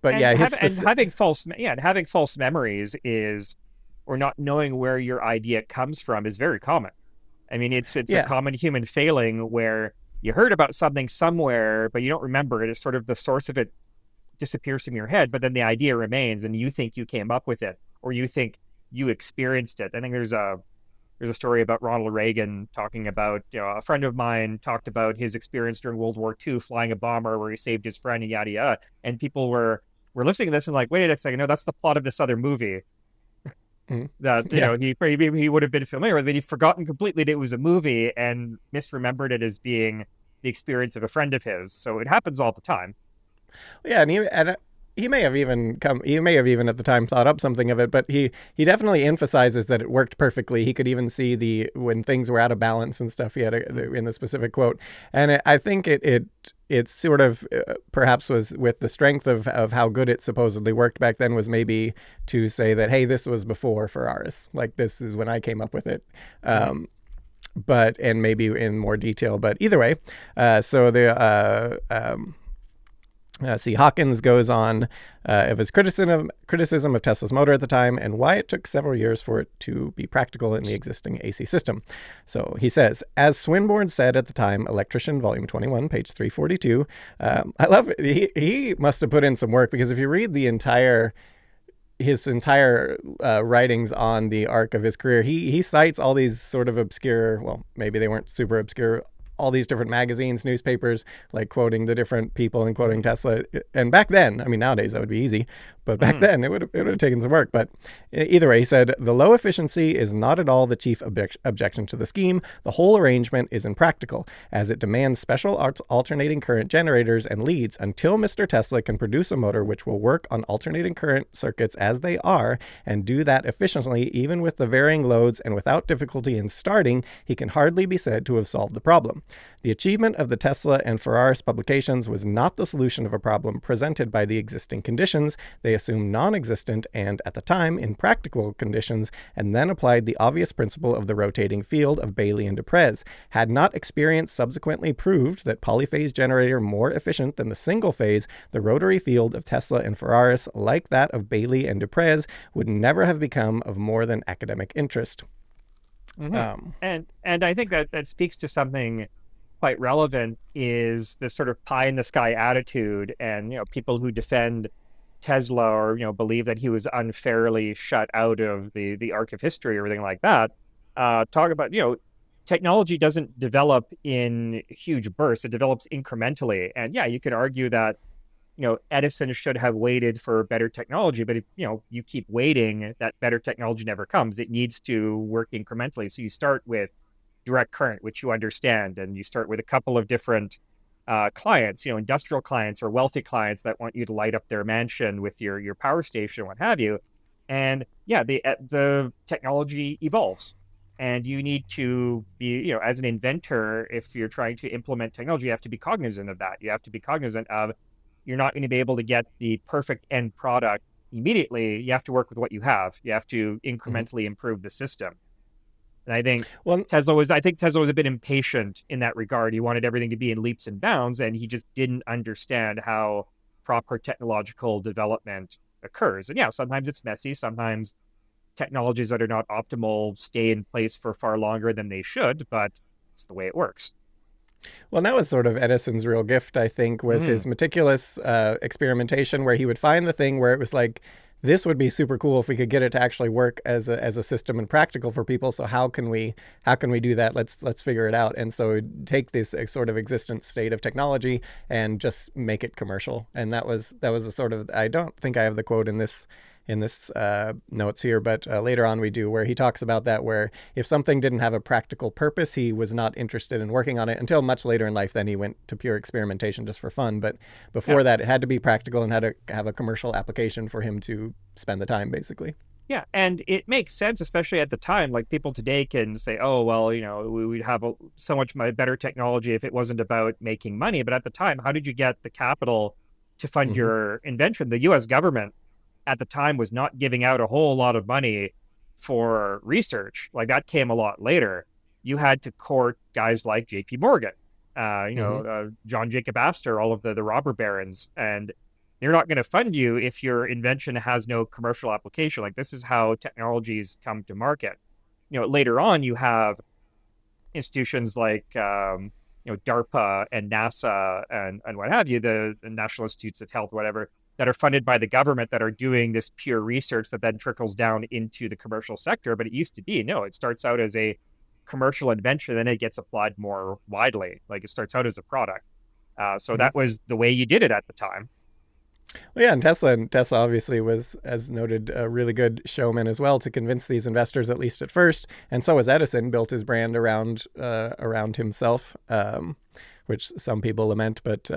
yeah, his Having false memories is, or not knowing where your idea comes from, is very common. I mean, it's a yeah. common human failing where you heard about something somewhere, but you don't remember it. It's sort of the source of it disappears from your head, but then the idea remains, and you think you came up with it, or you think you experienced it. I think there's a story about Ronald Reagan talking about, a friend of mine talked about his experience during World War II flying a bomber where he saved his friend and yada yada. And people were listening to this and like, wait a second, no, that's the plot of this other movie that he would have been familiar with, but he'd forgotten completely that it was a movie and misremembered it as being the experience of a friend of his. So it happens all the time. Yeah, and he may have even at the time thought up something of it, but he definitely emphasizes that it worked perfectly. He could even see when things were out of balance and stuff. He had in the specific quote, and I think it sort of perhaps was with the strength of how good it supposedly worked back then, was maybe to say that, hey, this was before Ferraris, like this is when I came up with it. But and maybe in more detail, but either way, Hawkins goes on of his criticism of Tesla's motor at the time and why it took several years for it to be practical in the existing AC system. So he says, as Swinburne said at the time, Electrician, Volume 21, page 342. I love it. He must have put in some work, because if you read his entire writings on the arc of his career, he cites all these sort of obscure, well, maybe they weren't super obscure, all these different magazines, newspapers, like quoting the different people and quoting Tesla. And back then, I mean, nowadays that would be easy, but back then it would have taken some work. But either way, he said, the low efficiency is not at all the chief objection to the scheme. The whole arrangement is impractical, as it demands special alternating current generators and leads. Until Mr. Tesla can produce a motor which will work on alternating current circuits as they are, and do that efficiently, even with the varying loads and without difficulty in starting, he can hardly be said to have solved the problem. The achievement of the Tesla and Ferraris publications was not the solution of a problem presented by the existing conditions. They assumed non-existent and, at the time, impractical conditions, and then applied the obvious principle of the rotating field of Bailey and Duprez. Had not experience subsequently proved that polyphase generator more efficient than the single phase, the rotary field of Tesla and Ferraris, like that of Bailey and Duprez, would never have become of more than academic interest. And I think that speaks to something quite relevant, is this sort of pie in the sky attitude, and people who defend Tesla or believe that he was unfairly shut out of the arc of history or anything like that, talk about technology doesn't develop in huge bursts. It develops incrementally. And yeah, you could argue that Edison should have waited for better technology, but if you keep waiting, that better technology never comes. It needs to work incrementally. So you start with direct current, which you understand, and you start with a couple of different clients, industrial clients or wealthy clients that want you to light up their mansion with your power station, what have you. And yeah, the technology evolves, and you need to be, as an inventor, if you're trying to implement technology, you have to be cognizant of that. You have to be cognizant of, you're not going to be able to get the perfect end product immediately. You have to work with what you have. You have to incrementally improve the system. And I think Tesla was a bit impatient in that regard. He wanted everything to be in leaps and bounds, and he just didn't understand how proper technological development occurs. And yeah, sometimes it's messy. Sometimes technologies that are not optimal stay in place for far longer than they should, but it's the way it works. Well, that was sort of Edison's real gift, I think, was his meticulous experimentation, where he would find the thing where it was like, this would be super cool if we could get it to actually work as a system and practical for people. So how can we do that? Let's figure it out. And so take this sort of existent state of technology and just make it commercial. And that was a sort of, I don't think I have the quote in this notes here, but later on we do, where he talks about that, where if something didn't have a practical purpose, he was not interested in working on it until much later in life. Then he went to pure experimentation just for fun. But before that, it had to be practical and had to have a commercial application for him to spend the time, basically. Yeah, and it makes sense, especially at the time. Like, people today can say, oh, well, we would have so much better technology if it wasn't about making money. But at the time, how did you get the capital to fund your invention? The U.S. government at the time was not giving out a whole lot of money for research. Like, that came a lot later. You had to court guys like J.P. Morgan, John Jacob Astor, all of the robber barons, and they're not going to fund you if your invention has no commercial application. Like, this is how technologies come to market. Later on, you have institutions like DARPA and NASA and what have you, the National Institutes of Health, whatever, that are funded by the government that are doing this pure research that then trickles down into the commercial sector. But it used to be, no, it starts out as a commercial invention, then it gets applied more widely. Like it starts out as a product. So that was the way you did it at the time. Well, yeah, and Tesla obviously was, as noted, a really good showman as well to convince these investors, at least at first. And so was Edison, built his brand around himself, which some people lament. But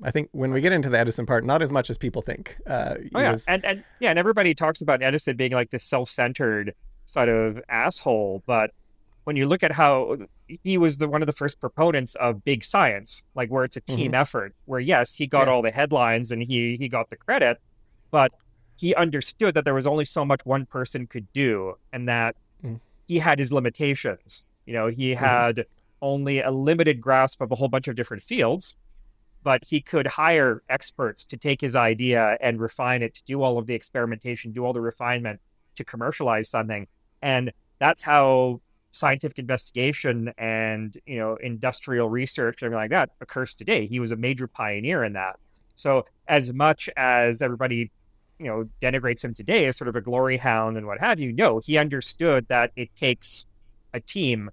I think when we get into the Edison part, not as much as people think. And everybody talks about Edison being like this self-centered sort of asshole, but when you look at how he was one of the first proponents of big science, like where it's a team effort, where yes, he got all the headlines and he got the credit, but he understood that there was only so much one person could do, and that he had his limitations. He had only a limited grasp of a whole bunch of different fields, but he could hire experts to take his idea and refine it, to do all of the experimentation, do all the refinement, to commercialize something. And that's how scientific investigation and industrial research and everything like that occurs today. He was a major pioneer in that. So as much as everybody denigrates him today as sort of a glory hound and what have you, no, he understood that it takes a team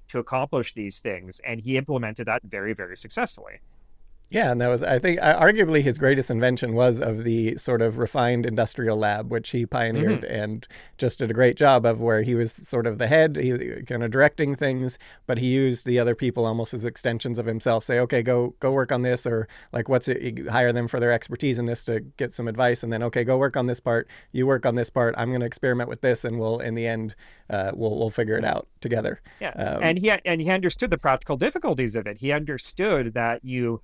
to accomplish these things, and he implemented that very, very successfully. Yeah, and that was, I think, arguably his greatest invention was of the sort of refined industrial lab, which he pioneered and just did a great job of, where he was sort of the head, he kind of directing things, but he used the other people almost as extensions of himself. Say, okay, go work on this, or like hire them for their expertise in this to get some advice, and then, okay, go work on this part, you work on this part, I'm going to experiment with this, and we'll, in the end, we'll figure it out together. Yeah, and he understood the practical difficulties of it. He understood that you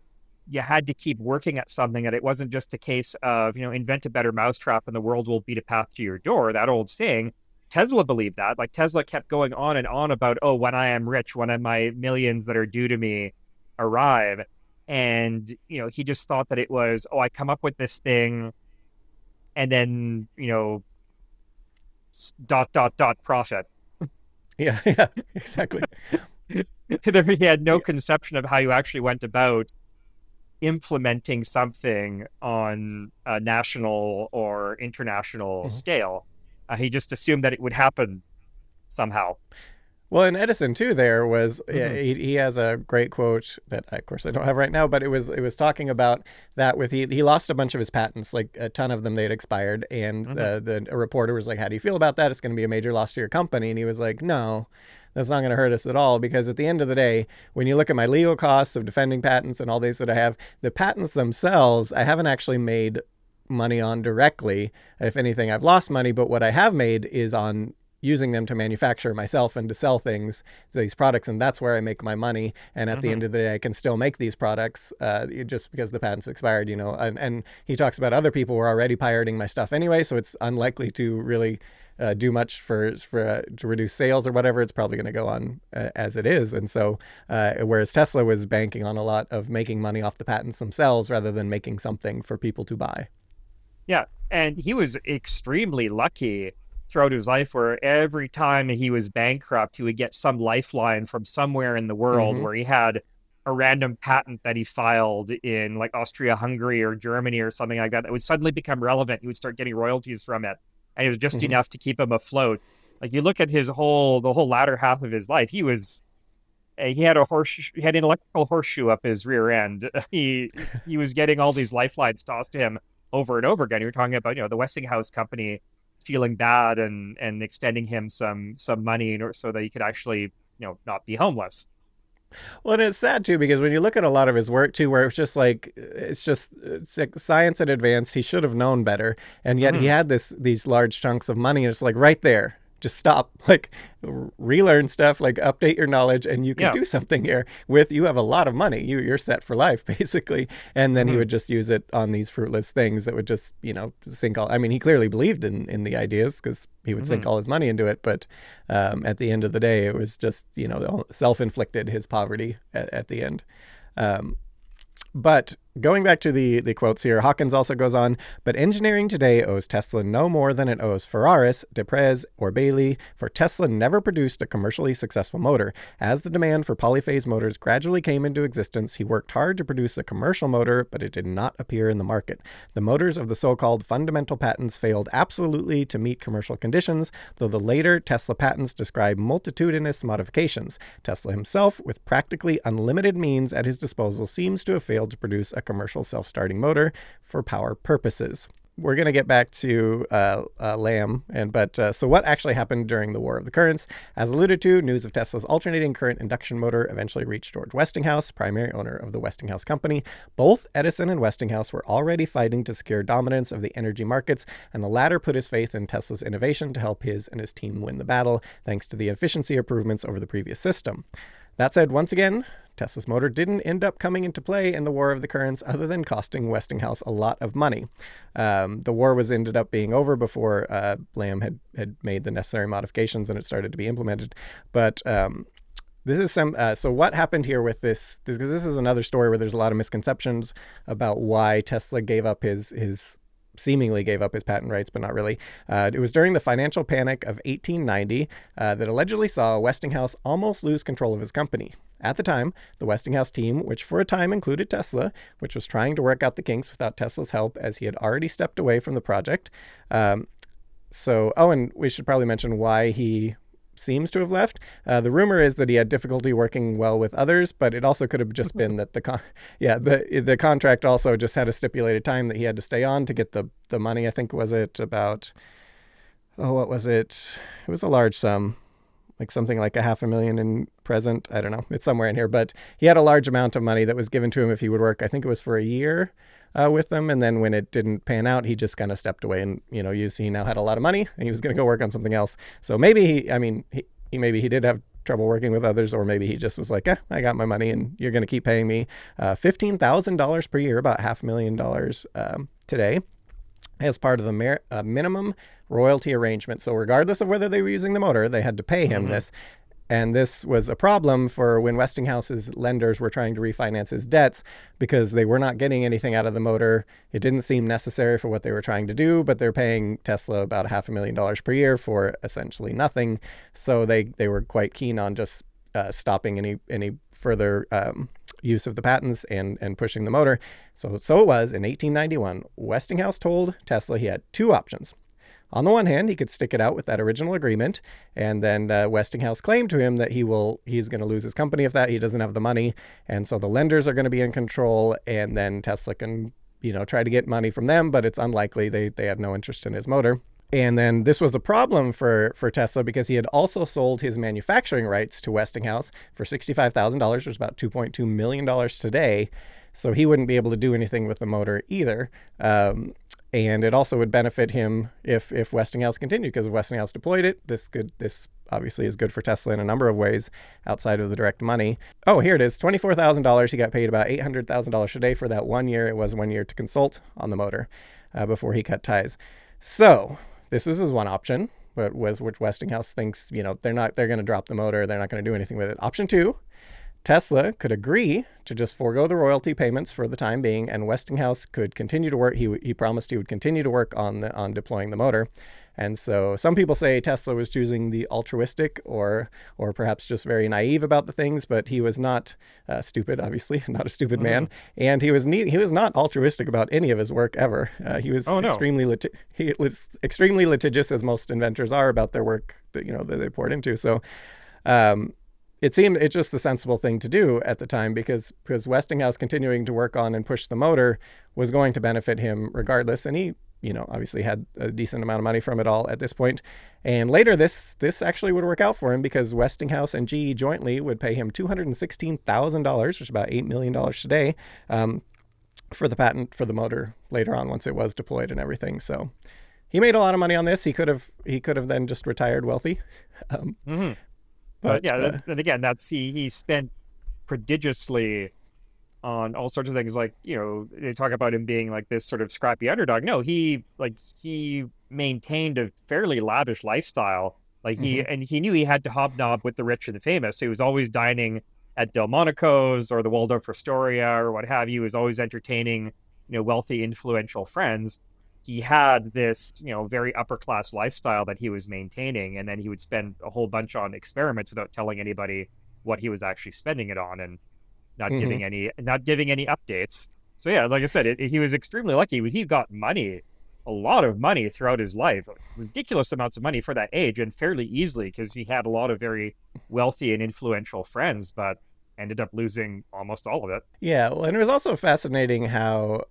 had to keep working at something, that it wasn't just a case of, invent a better mousetrap and the world will beat a path to your door. That old saying, Tesla believed that. Like Tesla kept going on and on about, when I am rich, when my millions that are due to me arrive. And, he just thought that it was, I come up with this thing and then, ... profit. Yeah, exactly. He had no conception of how you actually went about implementing something on a national or international scale. He just assumed that it would happen somehow. Well, in Edison too, there was he has a great quote that of course I don't have right now, but it was talking about that with he lost a bunch of his patents, like a ton of them, they'd expired, and the reporter was like, "How do you feel about that? It's going to be a major loss to your company." And he was like, "No, that's not going to hurt us at all, because at the end of the day, when you look at my legal costs of defending patents and all these that I have, the patents themselves, I haven't actually made money on directly. If anything, I've lost money, but what I have made is on using them to manufacture myself and to sell these products, and that's where I make my money. And at the end of the day, I can still make these products just because the patent's expired, And he talks about other people were already pirating my stuff anyway, so it's unlikely to really do much to reduce sales or whatever. It's probably going to go on as it is. And so whereas Tesla was banking on a lot of making money off the patents themselves rather than making something for people to buy. Yeah, and he was extremely lucky throughout his life, where every time he was bankrupt, he would get some lifeline from somewhere in the world where he had a random patent that he filed in like Austria, Hungary, or Germany or something like that would suddenly become relevant. He would start getting royalties from it, and it was just enough to keep him afloat. Like you look at the whole latter half of his life, he had an electrical horseshoe up his rear end. He was getting all these lifelines tossed to him over and over again. You were talking about, the Westinghouse company feeling bad and extending him some money so that he could actually, not be homeless. Well, and it's sad too, because when you look at a lot of his work too, where it's like science had advanced, he should have known better, and yet he had these large chunks of money, and it's like right there, just stop, like relearn stuff, like update your knowledge, and you can do something here you have a lot of money, you're set for life basically. And then he would just use it on these fruitless things that would just sink all. I mean, he clearly believed in the ideas, because he would sink all his money into it, but at the end of the day, it was just self-inflicted, his poverty at the end. But going back to the quotes here, Hawkins also goes on, but engineering today owes Tesla no more than it owes Ferraris, Deprez, or Bailey, for Tesla never produced a commercially successful motor. As the demand for polyphase motors gradually came into existence, he worked hard to produce a commercial motor, but it did not appear in the market. The motors of the so-called fundamental patents failed absolutely to meet commercial conditions, though the later Tesla patents describe multitudinous modifications. Tesla himself, with practically unlimited means at his disposal, seems to have failed to produce a commercial self-starting motor for power purposes. We're going to get back to Lamb, so what actually happened during the War of the Currents? As alluded to, news of Tesla's alternating current induction motor eventually reached George Westinghouse, primary owner of the Westinghouse Company. Both Edison and Westinghouse were already fighting to secure dominance of the energy markets, and the latter put his faith in Tesla's innovation to help his and his team win the battle, thanks to the efficiency improvements over the previous system. That said, once again, Tesla's motor didn't end up coming into play in the War of the Currents other than costing Westinghouse a lot of money. The war ended up being over before Lamb had made the necessary modifications and it started to be implemented. But this is so what happened here with this, because this is another story where there's a lot of misconceptions about why Tesla seemingly gave up his patent rights, but not really. It was during the financial panic of 1890 that allegedly saw Westinghouse almost lose control of his company. At the time, the Westinghouse team, which for a time included Tesla, which was trying to work out the kinks without Tesla's help as he had already stepped away from the project. And we should probably mention why he seems to have left. The rumor is that he had difficulty working well with others, but it also could have just been that the contract also just had a stipulated time that he had to stay on to get the money. I think what was it? It was a large sum, like something like $500,000 in present. I don't know. It's somewhere in here, but he had a large amount of money that was given to him if he would work. I think it was for a year with them. And then when it didn't pan out, he just kind of stepped away and, he now had a lot of money and he was going to go work on something else. So maybe he did have trouble working with others, or maybe he just was like, I got my money and you're going to keep paying me $15,000 per year, about $500,000 today, as part of the minimum royalty arrangement. So regardless of whether they were using the motor, they had to pay him this. And this was a problem for when Westinghouse's lenders were trying to refinance his debts, because they were not getting anything out of the motor. It didn't seem necessary for what they were trying to do, but they're paying Tesla about $500,000 per year for essentially nothing. So they were quite keen on just stopping any further use of the patents and pushing the motor. So it was in 1891, Westinghouse told Tesla he had two options. On the one hand, he could stick it out with that original agreement, and then Westinghouse claimed to him that he's going to lose his company if he doesn't have the money, and so the lenders are going to be in control, and then Tesla can try to get money from them, but it's unlikely. They have no interest in his motor. And then this was a problem for Tesla because he had also sold his manufacturing rights to Westinghouse for $65,000, which is about $2.2 million today. So he wouldn't be able to do anything with the motor either. And it also would benefit him if Westinghouse continued, because if Westinghouse deployed it, this obviously is good for Tesla in a number of ways outside of the direct money. Oh, here it is, $24,000. He got paid about $800,000 a day for that 1 year. It was 1 year to consult on the motor before he cut ties. So this is his one option, but which Westinghouse thinks, they're going to drop the motor. They're not going to do anything with it. Option two, Tesla could agree to just forego the royalty payments for the time being, and Westinghouse could continue to work. He promised he would continue to work on deploying the motor. And so some people say Tesla was choosing the altruistic or perhaps just very naive about the things, but he was not stupid, obviously, not a stupid man. And he was not altruistic about any of his work ever. He was extremely litigious, as most inventors are, about their work that they poured into. So it seemed it's just the sensible thing to do at the time, because Westinghouse continuing to work on and push the motor was going to benefit him regardless. And he, obviously had a decent amount of money from it all at this point. And later this actually would work out for him, because Westinghouse and GE jointly would pay him $216,000, which is about $8 million today, for the patent for the motor later on, once it was deployed and everything. So he made a lot of money on this. He could have then just retired wealthy. But and again, he spent prodigiously on all sorts of things. Like, they talk about him being like this sort of scrappy underdog. No, he maintained a fairly lavish lifestyle. Like he knew he had to hobnob with the rich and the famous. So he was always dining at Delmonico's or the Waldorf Astoria or what have you, is always entertaining, wealthy, influential friends. He had this, very upper class lifestyle that he was maintaining, and then he would spend a whole bunch on experiments without telling anybody what he was actually spending it on, and not giving any updates. So yeah, like I said, he was extremely lucky. He got money, a lot of money throughout his life, ridiculous amounts of money for that age, and fairly easily, because he had a lot of very wealthy and influential friends, but ended up losing almost all of it. Yeah, well, and it was also fascinating how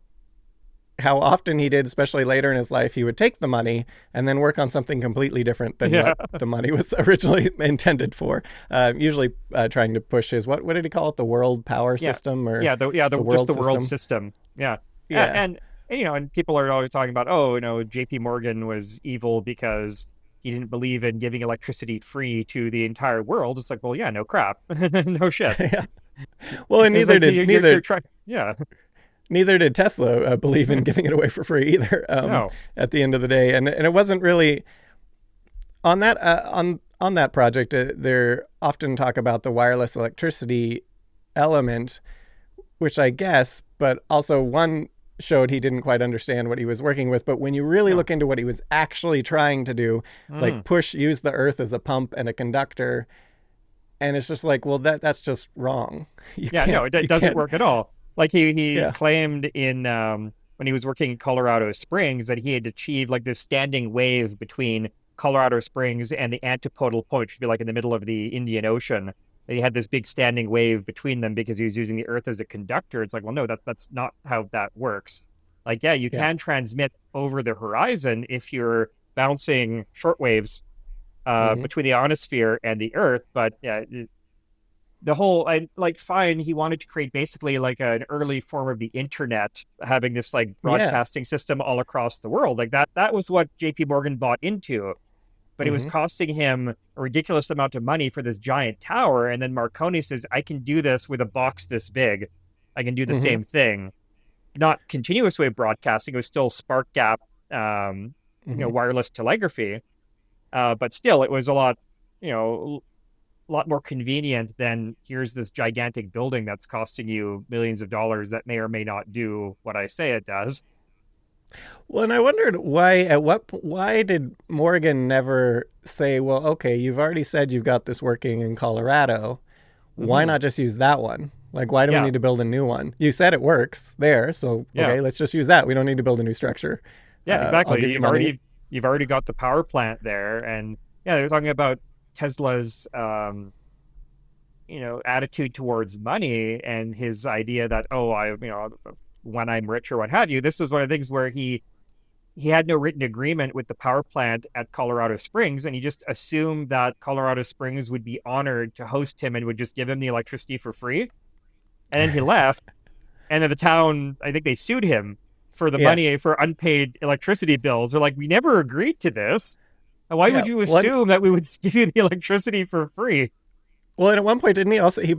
often he did, especially later in his life, he would take the money and then work on something completely different than what the money was originally intended for. Usually trying to push his, what did he call it? The world power system? Or the world system. Yeah. And people are always talking about, JP Morgan was evil because he didn't believe in giving electricity free to the entire world. It's like, well, yeah, no crap. No shit. Yeah. Well, and neither did Tesla believe in giving it away for free either. No. At the end of the day, and it wasn't really on that on that project. They're often talk about the wireless electricity element, which I guess, but also one showed he didn't quite understand what he was working with. But when you really look into what he was actually trying to do, like use the earth as a pump and a conductor, and it's just like, well, that's just wrong. It doesn't work at all. Like he claimed in when he was working in Colorado Springs that he had achieved like this standing wave between Colorado Springs and the antipodal point, which would be like in the middle of the Indian Ocean. He had this big standing wave between them because he was using the Earth as a conductor. It's like, well, no, that's not how that works. Like, you can transmit over the horizon if you're bouncing short waves between the ionosphere and the Earth, but the whole, fine, he wanted to create basically like an early form of the internet, having this like broadcasting system all across the world. Like that was what JP Morgan bought into, but it was costing him a ridiculous amount of money for this giant tower. And then Marconi says, I can do this with a box this big. I can do the same thing. Not continuous wave broadcasting. It was still spark gap, wireless telegraphy. But still, it was a lot more convenient than here's this gigantic building that's costing you millions of dollars that may or may not do what I say it does. Well, and I wondered why did Morgan never say, well, okay, you've already said you've got this working in Colorado. Why not just use that one? Like, why do we need to build a new one? You said it works there, so okay, let's just use that. We don't need to build a new structure. Yeah, exactly. You've already got the power plant there, and they're talking about Tesla's attitude towards money and his idea that when I'm rich or what have you. This is one of the things where he had no written agreement with the power plant at Colorado Springs, and he just assumed that Colorado Springs would be honored to host him and would just give him the electricity for free. And then he left, and then the town, I think they sued him for the money for unpaid electricity bills. They're like, we never agreed to this. Why would you assume that we would give you the electricity for free? Well, and at one point, didn't he also he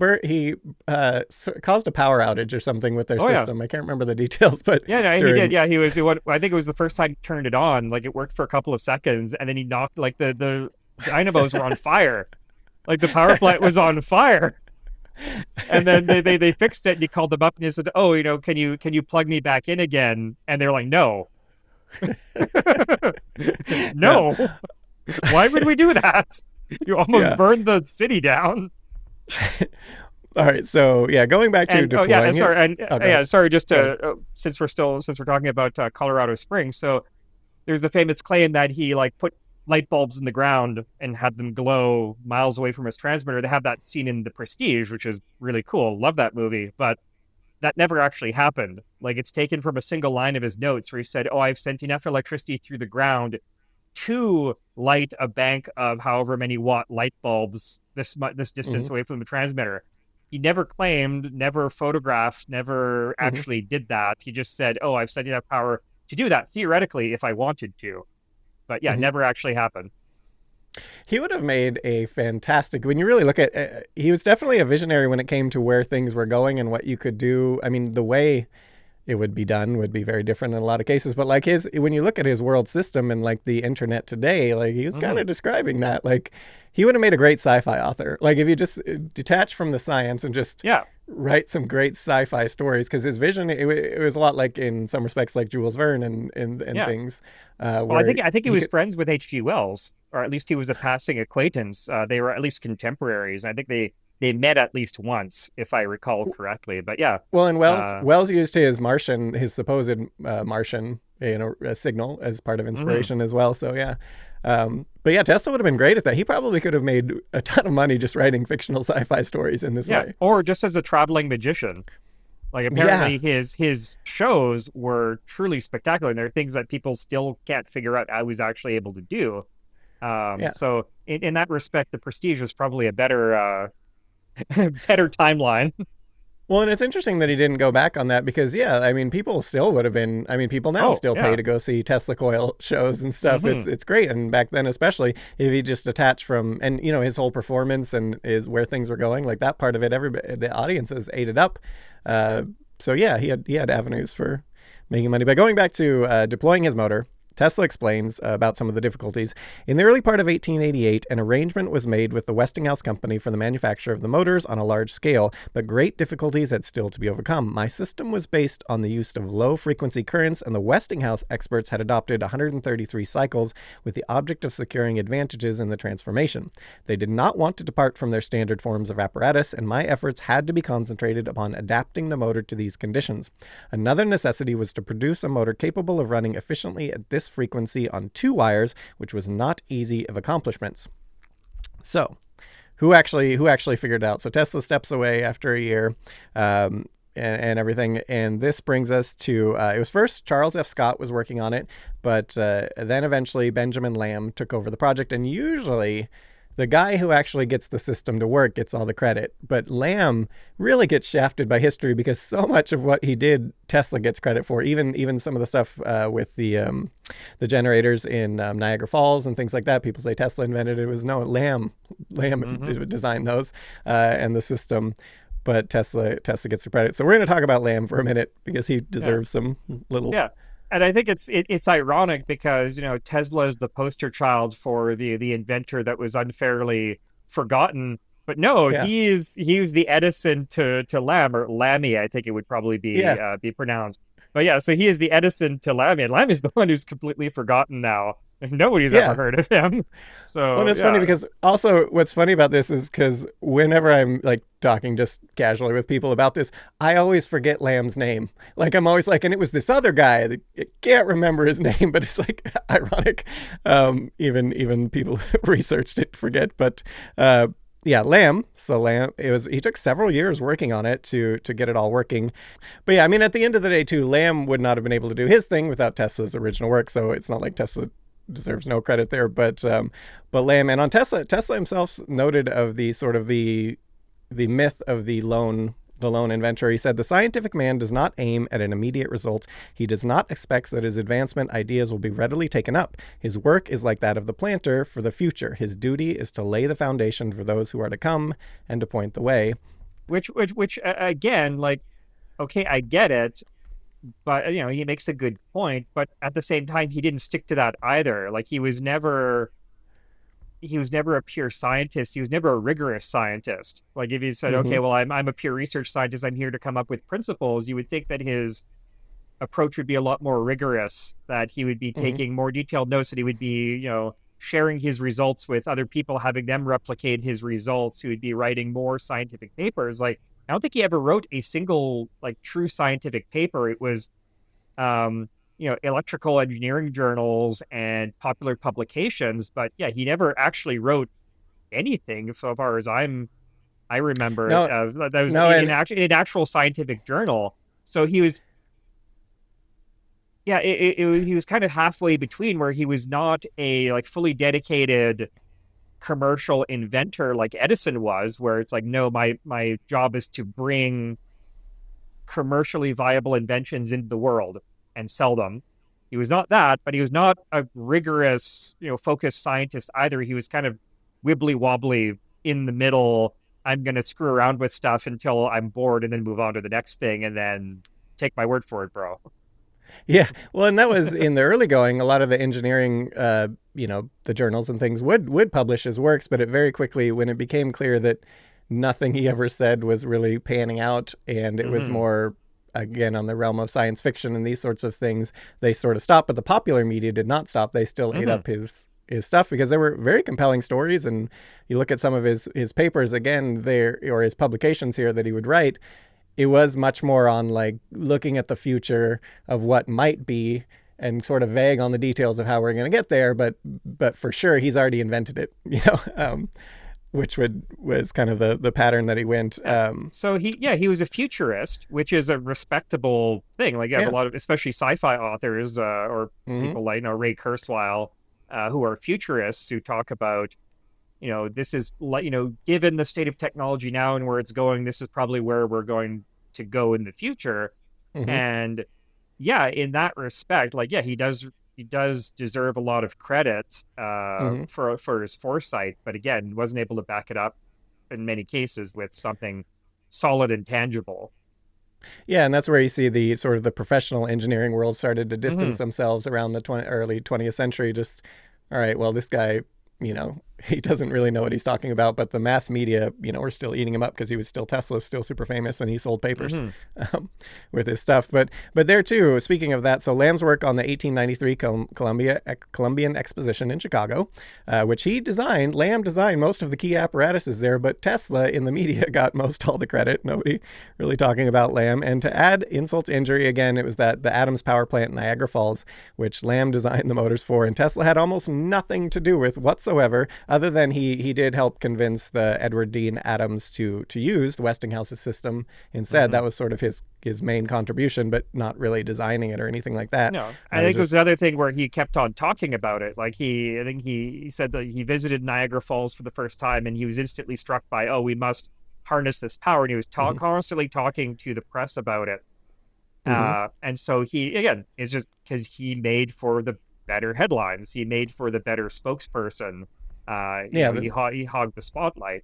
caused a power outage or something with their system? I can't remember the details, but he did. Yeah, he was. I think it was the first time he turned it on. Like, it worked for a couple of seconds, and then he knocked like the dynamos were on fire, like the power plant was on fire. And then they fixed it, and he called them up and he said, "Oh, can you plug me back in again?" And they're like, "No." No. Why would we do that? You almost burned the city down. All right, so going back to deploying. Since we're talking about Colorado Springs, so there's the famous claim that he put light bulbs in the ground and had them glow miles away from his transmitter. They have that scene in The Prestige, which is really cool. Love that movie, but that never actually happened. Like, it's taken from a single line of his notes where he said, I've sent enough electricity through the ground to light a bank of however many watt light bulbs this distance away from the transmitter. He never claimed, never photographed, never actually did that. He just said, I've sent enough power to do that, theoretically, if I wanted to. But never actually happened. He would have made a fantastic, when you really look at, he was definitely a visionary when it came to where things were going and what you could do. I mean, the way it would be done would be very different in a lot of cases. But like when you look at his world system and like the internet today, like he was kind of describing that. Like he would have made a great sci-fi author. Like if you just detach from the science and just write some great sci-fi stories, because his vision, it was a lot like in some respects like Jules Verne and things. Well, I think he was friends with H.G. Wells, or at least he was a passing acquaintance. They were at least contemporaries. I think they met at least once, if I recall correctly. But yeah. Well, and Wells used his supposed Martian, a signal as part of inspiration as well. So yeah. But yeah, Tesla would have been great at that. He probably could have made a ton of money just writing fictional sci-fi stories in this way. Or just as a traveling magician. Like apparently his shows were truly spectacular, and there are things that people still can't figure out how he was actually able to do. So in that respect, the Prestige is probably a better better timeline. Well, and it's interesting that he didn't go back on that because, I mean, people still would have been, people now still pay to go see Tesla coil shows and stuff. It's great. And back then, especially if he just detached from, and, his whole performance and where things were going, like that part of it, the audiences ate it up. So yeah, he had avenues for making money. But going back to deploying his motor, Tesla explains about some of the difficulties. In the early part of 1888, an arrangement was made with the Westinghouse company for the manufacture of the motors on a large scale, but great difficulties had still to be overcome. My system was based on the use of low-frequency currents, and the Westinghouse experts had adopted 133 cycles with the object of securing advantages in the transformation. They did not want to depart from their standard forms of apparatus, and my efforts had to be concentrated upon adapting the motor to these conditions. Another necessity was to produce a motor capable of running efficiently at this frequency on 2 wires, which was not easy of accomplishments. So, who actually figured it out? So Tesla steps away after a year, and everything, and this brings us to it was first Charles F. Scott was working on it, but then eventually Benjamin Lamb took over the project, and usually the guy who actually gets the system to work gets all the credit. But Lamb really gets shafted by history because so much of what he did, Tesla gets credit for. Even some of the stuff with the generators in Niagara Falls and things like that. People say Tesla invented it. It was no, Lamb designed those and the system. But Tesla gets the credit. So we're going to talk about Lamb for a minute because he deserves some little... Yeah. And I think it's ironic because, Tesla is the poster child for the inventor that was unfairly forgotten. But no, he was the Edison to Lamb, or Lammy, I think it would probably be pronounced. But so he is the Edison to Lammy, and Lammy is the one who's completely forgotten now. Nobody's ever heard of him. So, well, it's funny because also what's funny about this is because whenever I'm like talking just casually with people about this, I always forget Lamb's name. Like I'm always like, and it was this other guy that I can't remember his name, but it's like ironic. Even people who researched it forget. But Lamb. So Lamb, he took several years working on it to get it all working. But at the end of the day too, Lamb would not have been able to do his thing without Tesla's original work. So it's not like Tesla deserves no credit there, but Lamb, and on Tesla himself noted of the sort of the myth of the lone inventor. He said, "The scientific man does not aim at an immediate result. He does not expect that his advancement ideas will be readily taken up. His work is like that of the planter for the future. His duty is to lay the foundation for those who are to come and to point the way." Which again, like, okay, I get it. But, he makes a good point. But at the same time, he didn't stick to that either. Like, he was never a pure scientist. He was never a rigorous scientist. Like, if he said, okay, well, I'm a pure research scientist, I'm here to come up with principles, you would think that his approach would be a lot more rigorous, that he would be taking more detailed notes, that he would be, sharing his results with other people, having them replicate his results. He would be writing more scientific papers. Like, I don't think he ever wrote a single true scientific paper. It was, electrical engineering journals and popular publications. But he never actually wrote anything, so far as I remember. That was an actual scientific journal. So he was, he was kind of halfway between, where he was not a fully dedicated commercial inventor like Edison was, where it's like, no, my job is to bring commercially viable inventions into the world and sell them. He was not that, but he was not a rigorous, focused scientist either. He was kind of wibbly wobbly in the middle. I'm going to screw around with stuff until I'm bored and then move on to the next thing. And then take my word for it, bro. Yeah, well, and that was in the early going. A lot of the engineering, the journals and things would publish his works, but it very quickly, when it became clear that nothing he ever said was really panning out, and it was more, again, on the realm of science fiction and these sorts of things, they sort of stopped. But the popular media did not stop. They still ate up his stuff because they were very compelling stories. And you look at some of his papers again there, or his publications here that he would write, it was much more on like looking at the future of what might be and sort of vague on the details of how we're going to get there. But for sure, he's already invented it, which was kind of the pattern that he went. So he was a futurist, which is a respectable thing. Like you have a lot of, especially sci-fi authors or people like Ray Kurzweil, who are futurists who talk about, this is like, given the state of technology now and where it's going, this is probably where we're going to go in the future. And in that respect, he does deserve a lot of credit for his foresight, but again, wasn't able to back it up in many cases with something solid and tangible. Yeah, and that's where you see the sort of the professional engineering world started to distance themselves around the early 20th century. Just, all right, well, this guy, he doesn't really know what he's talking about, but the mass media, we're still eating him up because he was still Tesla, still super famous, and he sold papers with his stuff. But there too, speaking of that, so Lamb's work on the 1893 Columbian Exposition in Chicago, which he designed, Lamb designed most of the key apparatuses there, but Tesla in the media got most all the credit. Nobody really talking about Lamb. And to add insult to injury, again, it was that the Adams power plant in Niagara Falls, which Lamb designed the motors for, and Tesla had almost nothing to do with whatsoever, other than he did help convince the Edward Dean Adams to use the Westinghouse's system instead. That was sort of his main contribution, but not really designing it or anything like that. No, I think it was another thing where he kept on talking about it. Like I think he said that he visited Niagara Falls for the first time and he was instantly struck by, we must harness this power. And he was constantly talking to the press about it. And so he, again, it's just because he made for the better headlines. He made for the better spokesperson. He hogged the spotlight.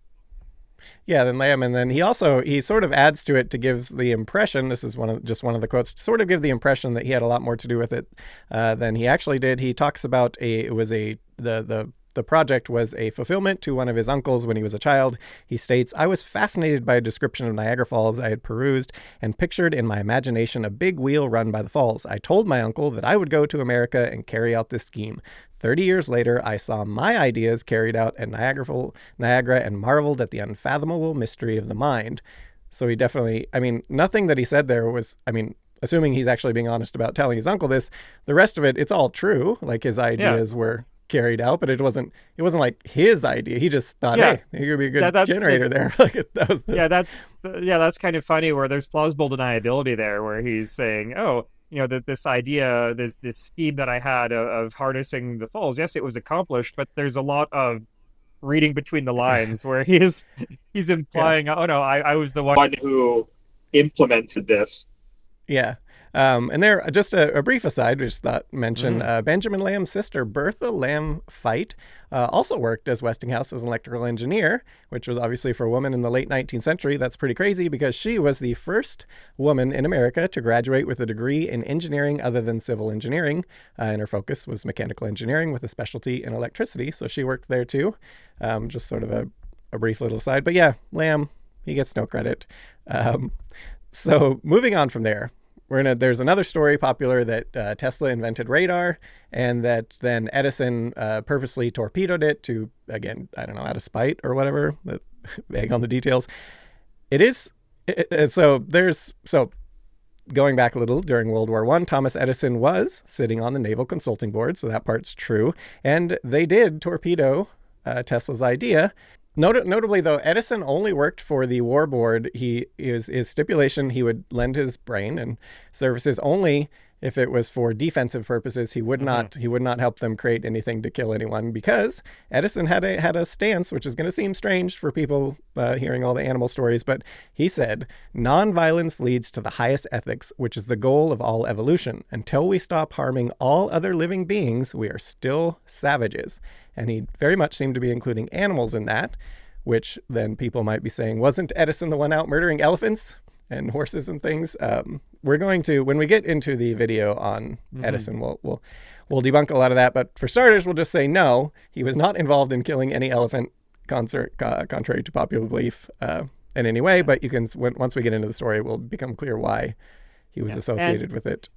Yeah, then Lamb, and then he sort of adds to it to give the impression, this is one of the quotes, to sort of give the impression that he had a lot more to do with it than he actually did. He talks about the project was a fulfillment to one of his uncles when he was a child. He states, "I was fascinated by a description of Niagara Falls I had perused and pictured in my imagination a big wheel run by the falls. I told my uncle that I would go to America and carry out this scheme. 30 years later, I saw my ideas carried out at Niagara and marveled at the unfathomable mystery of the mind." So he definitely, nothing that he said there was, assuming he's actually being honest about telling his uncle this, the rest of it, it's all true. Like his ideas were carried out, but it wasn't like his idea. He just thought, hey, he could be a good generator there. Like that was that's kind of funny where there's plausible deniability there, where he's saying, this idea, this scheme that I had of harnessing the falls, yes, it was accomplished, but there's a lot of reading between the lines where he's implying, I was the one who implemented this. Yeah. And there, just a brief aside, we just thought mention Benjamin Lamb's sister, Bertha Lamb Fite, also worked as Westinghouse as an electrical engineer, which was obviously for a woman in the late 19th century. That's pretty crazy because she was the first woman in America to graduate with a degree in engineering other than civil engineering, and her focus was mechanical engineering with a specialty in electricity. So she worked there too. Just sort of a brief little aside. But yeah, Lamb, he gets no credit. So moving on from there. There's another story popular that Tesla invented radar and that then Edison purposely torpedoed it to, again, I don't know, out of spite or whatever, vague on the details. So going back a little, during World War I, Thomas Edison was sitting on the Naval Consulting Board, so that part's true. And they did torpedo Tesla's idea. Notably, though, Edison only worked for the War Board. His stipulation, he would lend his brain and services only if it was for defensive purposes. He would not help them create anything to kill anyone, because Edison had a stance, which is going to seem strange for people hearing all the animal stories, but he said, "Nonviolence leads to the highest ethics, which is the goal of all evolution. Until we stop harming all other living beings, we are still savages." And he very much seemed to be including animals in that, which then people might be saying, wasn't Edison the one out murdering elephants? and horses and things. We're going to, when we get into the video on Edison, we'll debunk a lot of that. But for starters, we'll just say no, he was not involved in killing any elephant, contrary to popular belief in any way. But you can, once we get into the story, it will become clear why he was associated with it.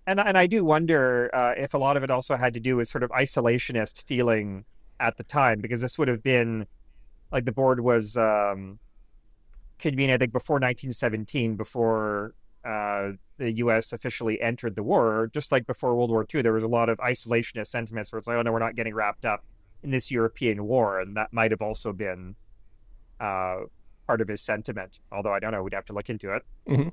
And I do wonder if a lot of it also had to do with sort of isolationist feeling at the time, because this would have been like the board was convened, I think, before 1917, before the U.S. officially entered the war. Just like before World War II, there was a lot of isolationist sentiments where it's like, oh no, we're not getting wrapped up in this European war, and that might have also been part of his sentiment. Although I don't know, we'd have to look into it. Mm-hmm.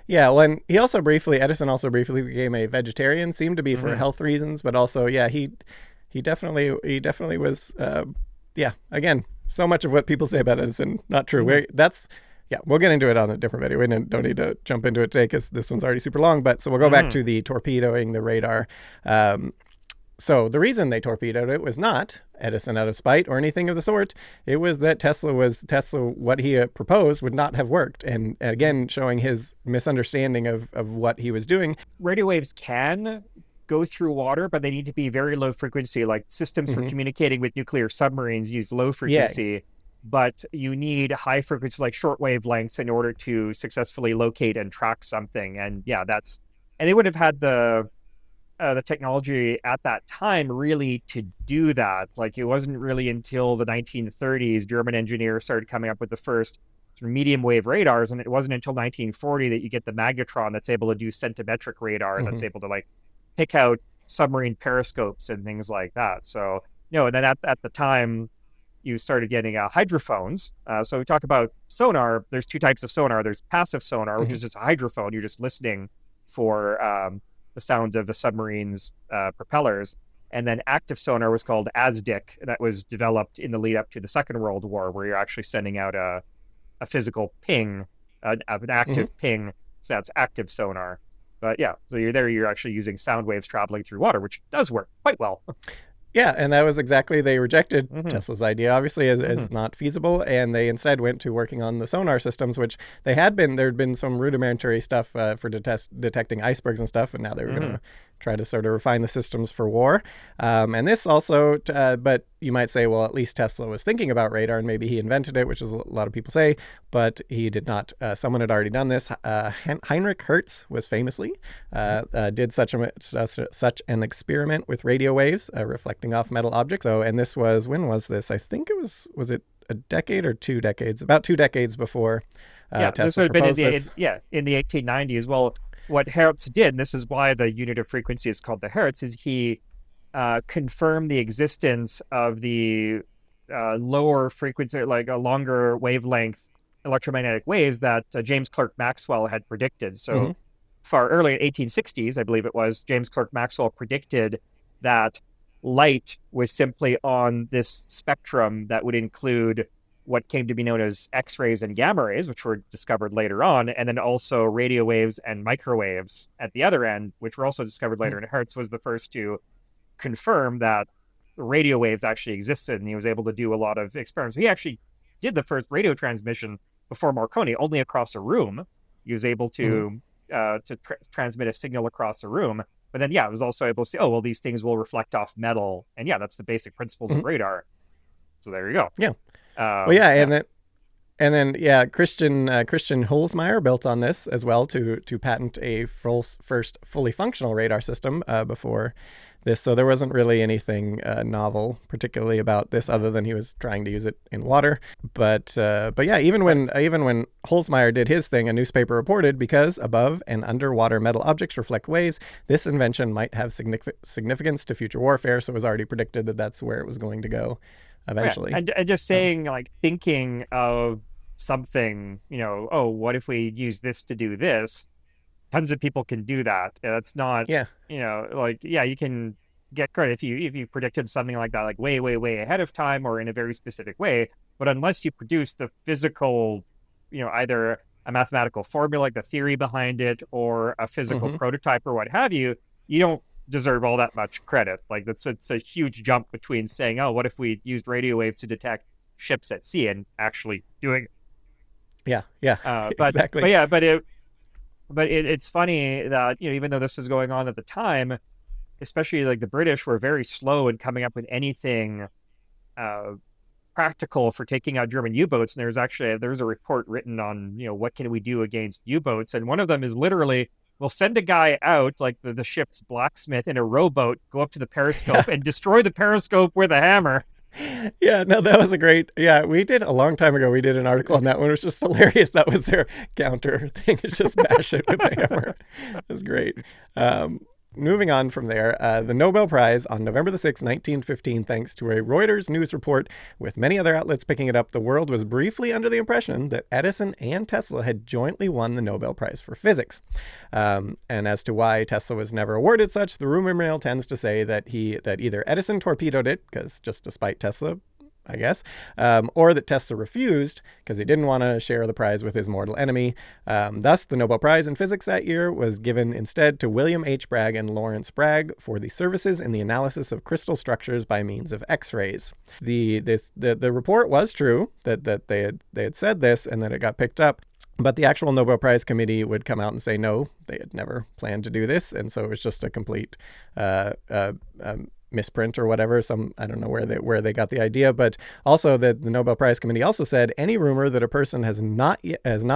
Yeah, well, and Edison also briefly became a vegetarian, seemed to be for health reasons, but also, yeah, he definitely was, again, so much of what people say about Edison, not true. We'll get into it on a different video. We don't need to jump into it today because this one's already super long, but so we'll go back to the torpedoing the radar. So the reason they torpedoed it was not Edison out of spite or anything of the sort. It was that Tesla, what he proposed would not have worked. And again, showing his misunderstanding of what he was doing. Radio waves can go through water, but they need to be very low frequency. Like systems for communicating with nuclear submarines use low frequency, but you need high frequency, like short wavelengths, in order to successfully locate and track something. And and they would have had the technology at that time really to do that. Like it wasn't really until the 1930s German engineers started coming up with the first sort of medium wave radars, and it wasn't until 1940 that you get the magnetron that's able to do centimetric radar that's able to like pick out submarine periscopes and things like that. So and then at the time you started getting hydrophones. So we talk about sonar. There's two types of sonar. There's passive sonar, which is just a hydrophone. You're just listening for the sound of the submarine's propellers. And then active sonar was called ASDIC. That was developed in the lead up to the Second World War, where you're actually sending out a physical ping, an active ping. So that's active sonar. But so you're actually using sound waves traveling through water, which does work quite well. Yeah, and that was exactly, they rejected Tesla's idea, obviously, as not feasible, and they instead went to working on the sonar systems, which there'd been some rudimentary stuff for detecting icebergs and stuff, and now they were going to try to sort of refine the systems for war. And this also, but you might say, well, at least Tesla was thinking about radar, and maybe he invented it, which is a lot of people say, but he did not. Someone had already done this. Heinrich Hertz was famously did such an experiment with radio waves reflecting off metal objects. So, and this was, when was this? I think it was it a decade or 2 decades? About 2 decades before Tesla this would have been in the 1890s. Well, what Hertz did, and this is why the unit of frequency is called the Hertz, is he confirmed the existence of the lower frequency, like a longer wavelength electromagnetic waves that James Clerk Maxwell had predicted. So far early, 1860s, I believe it was, James Clerk Maxwell predicted that light was simply on this spectrum that would include what came to be known as X-rays and gamma rays, which were discovered later on, and then also radio waves and microwaves at the other end, which were also discovered later. And Hertz was the first to confirm that radio waves actually existed, and he was able to do a lot of experiments. He actually did the first radio transmission before Marconi, only across a room. He was able to transmit a signal across a room. But then, it was also able to say, these things will reflect off metal. And that's the basic principles of radar. So there you go. Yeah. And then Christian Holzmeier built on this as well to patent a first fully functional radar system before this. So there wasn't really anything novel particularly about this other than he was trying to use it in water. But even when Holzmeier did his thing, a newspaper reported, because above and underwater metal objects reflect waves, this invention might have significance to future warfare. So it was already predicted that that's where it was going to go eventually. And just saying, thinking of something, what if we use this to do this? Tons of people can do that. That's not, you can get credit if you predicted something like that, way, way, way ahead of time or in a very specific way. But unless you produce the physical, either a mathematical formula, like the theory behind it, or a physical prototype or what have you, you don't deserve all that much credit. It's a huge jump between saying, what if we used radio waves to detect ships at sea, and actually doing Yeah, yeah, But exactly. but yeah, it's funny that even though this was going on at the time, especially like the British were very slow in coming up with anything uh, practical for taking out German U-boats. And there's a report written on what can we do against U-boats, and one of them is literally, we'll send a guy out, like the ship's blacksmith, in a rowboat, go up to the periscope and destroy the periscope with a hammer. Yeah, no, that was a great. Yeah, we did a long time ago. We did an article on that one. It was just hilarious. That was their counter thing. It's just bash it with a hammer. It was great. Moving on from there, the Nobel Prize on November the 6th, 1915, thanks to a Reuters news report with many other outlets picking it up, the world was briefly under the impression that Edison and Tesla had jointly won the Nobel Prize for Physics. And as to why Tesla was never awarded such, the rumor mill tends to say that either Edison torpedoed it, because just to spite Tesla, I guess, or that Tesla refused because he didn't want to share the prize with his mortal enemy. Thus, the Nobel Prize in Physics that year was given instead to William H. Bragg and Lawrence Bragg for the services in the analysis of crystal structures by means of X-rays. The report was true that they had said this and that it got picked up. But the actual Nobel Prize committee would come out and say no, they had never planned to do this, and so it was just a complete misprint or whatever. I don't know where they got the idea, but also the Nobel Prize Committee also said any rumor that a person has not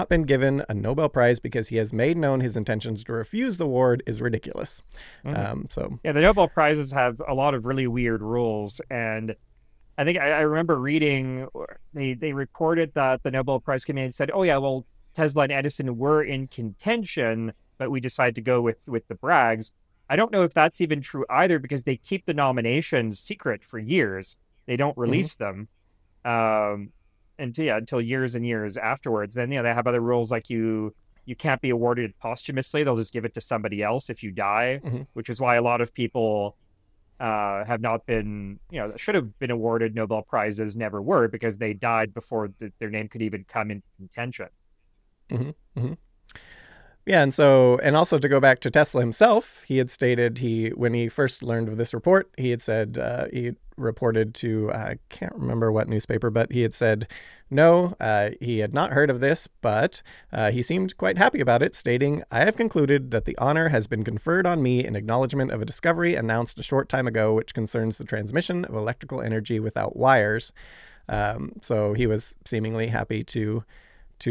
been given a Nobel Prize because he has made known his intentions to refuse the award is ridiculous. The Nobel Prizes have a lot of really weird rules, and I think I remember reading they reported that the Nobel Prize Committee said, oh yeah, well, Tesla and Edison were in contention, but we decided to go with the Braggs. I don't know if that's even true either, because they keep the nominations secret for years. They don't release them until years and years afterwards. Then they have other rules, like you can't be awarded posthumously. They'll just give it to somebody else if you die, which is why a lot of people have not been, that should have been awarded Nobel Prizes never were, because they died before their name could even come in contention. Yeah, and also to go back to Tesla himself, he had stated when he first learned of this report, he had said, he reported to, I can't remember what newspaper, but he had said, no, he had not heard of this, but he seemed quite happy about it, stating, I have concluded that the honor has been conferred on me in acknowledgement of a discovery announced a short time ago, which concerns the transmission of electrical energy without wires. So he was seemingly happy to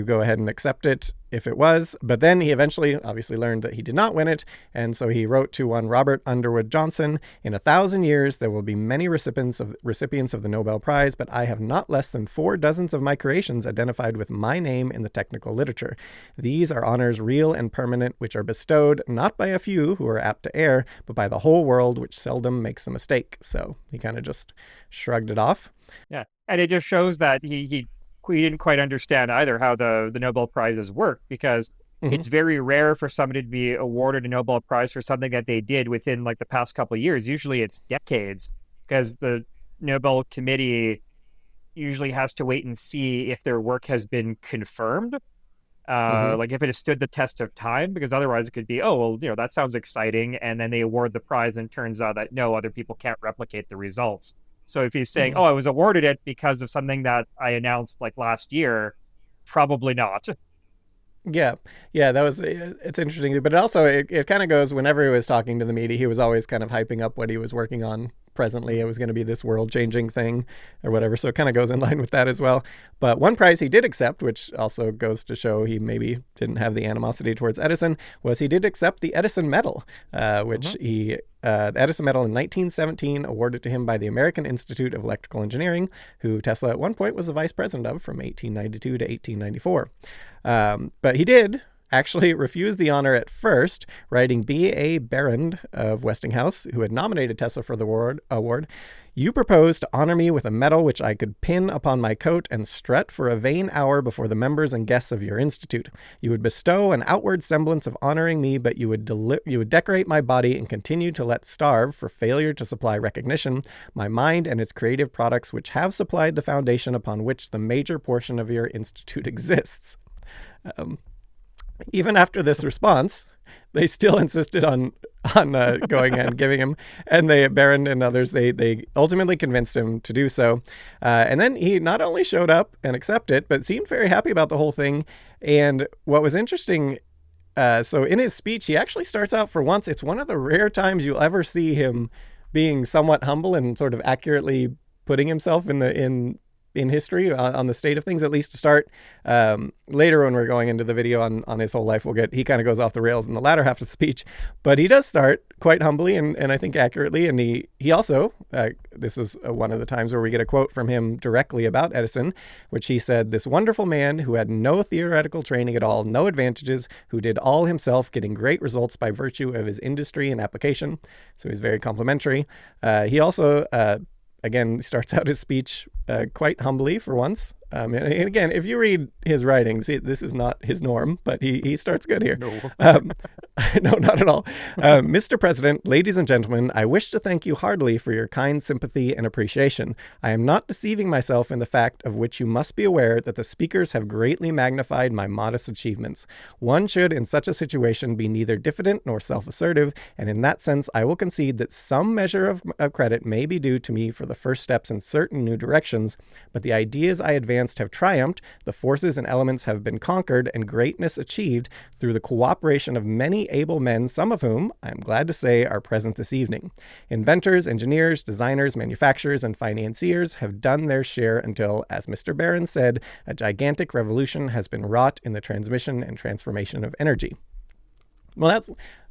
go ahead and accept it if it was. But then he eventually obviously learned that he did not win it. And so he wrote to one Robert Underwood Johnson, in 1,000 years, there will be many recipients of the Nobel Prize, but I have not less than 4 dozens of my creations identified with my name in the technical literature. These are honors real and permanent, which are bestowed not by a few who are apt to err, but by the whole world, which seldom makes a mistake. So he kind of just shrugged it off. Yeah. And it just shows that he didn't quite understand either how the Nobel Prizes work, because it's very rare for somebody to be awarded a Nobel Prize for something that they did within like the past couple of years. Usually it's decades, because the Nobel Committee usually has to wait and see if their work has been confirmed, like if it has stood the test of time, because otherwise it could be, oh, well, that sounds exciting, and then they award the prize and it turns out that no, other people can't replicate the results. So if he's saying, oh, I was awarded it because of something that I announced like last year, probably not. Yeah, it's interesting. But also it kind of goes, whenever he was talking to the media, he was always kind of hyping up what he was working on presently. It was going to be this world-changing thing or whatever. So it kind of goes in line with that as well. But one prize he did accept, which also goes to show he maybe didn't have the animosity towards Edison, was he did accept the Edison Medal, which the Edison Medal in 1917, awarded to him by the American Institute of Electrical Engineering, who Tesla at one point was the vice president of from 1892 to 1894. But he did actually refused the honor at first, writing B.A. Barrand of Westinghouse, who had nominated Tesla for the award, "You propose to honor me with a medal which I could pin upon my coat and strut for a vain hour before the members and guests of your institute. You would bestow an outward semblance of honoring me, but you would decorate my body and continue to let starve for failure to supply recognition my mind and its creative products, which have supplied the foundation upon which the major portion of your institute exists." Even after this response, they still insisted on going and giving him, and Barron and others, they ultimately convinced him to do so. And then he not only showed up and accepted it, but seemed very happy about the whole thing. And what was interesting, so in his speech, he actually starts out, for once, it's one of the rare times you'll ever see him being somewhat humble and sort of accurately putting himself in history on the state of things, at least to start. Later when we're going into the video on his whole life, he kind of goes off the rails in the latter half of the speech, but he does start quite humbly and I think accurately. And he also, this is one of the times where we get a quote from him directly about Edison, which he said, "This wonderful man who had no theoretical training at all, no advantages, who did all himself, getting great results by virtue of his industry and application." So he's very complimentary. He also, again, starts out his speech quite humbly for once. And again, if you read his writings, this is not his norm, but he starts good here. No. No, not at all. "Mr. President, ladies and gentlemen, I wish to thank you heartily for your kind sympathy and appreciation. I am not deceiving myself in the fact of which you must be aware that the speakers have greatly magnified my modest achievements. One should, in such a situation, be neither diffident nor self-assertive, and in that sense I will concede that some measure of credit may be due to me for the first steps in certain new directions, but the ideas I advanced have triumphed, the forces and elements have been conquered, and greatness achieved through the cooperation of many able men, some of whom, I am glad to say, are present this evening. Inventors, engineers, designers, manufacturers, and financiers have done their share until, as Mr. Barron said, a gigantic revolution has been wrought in the transmission and transformation of energy." Well,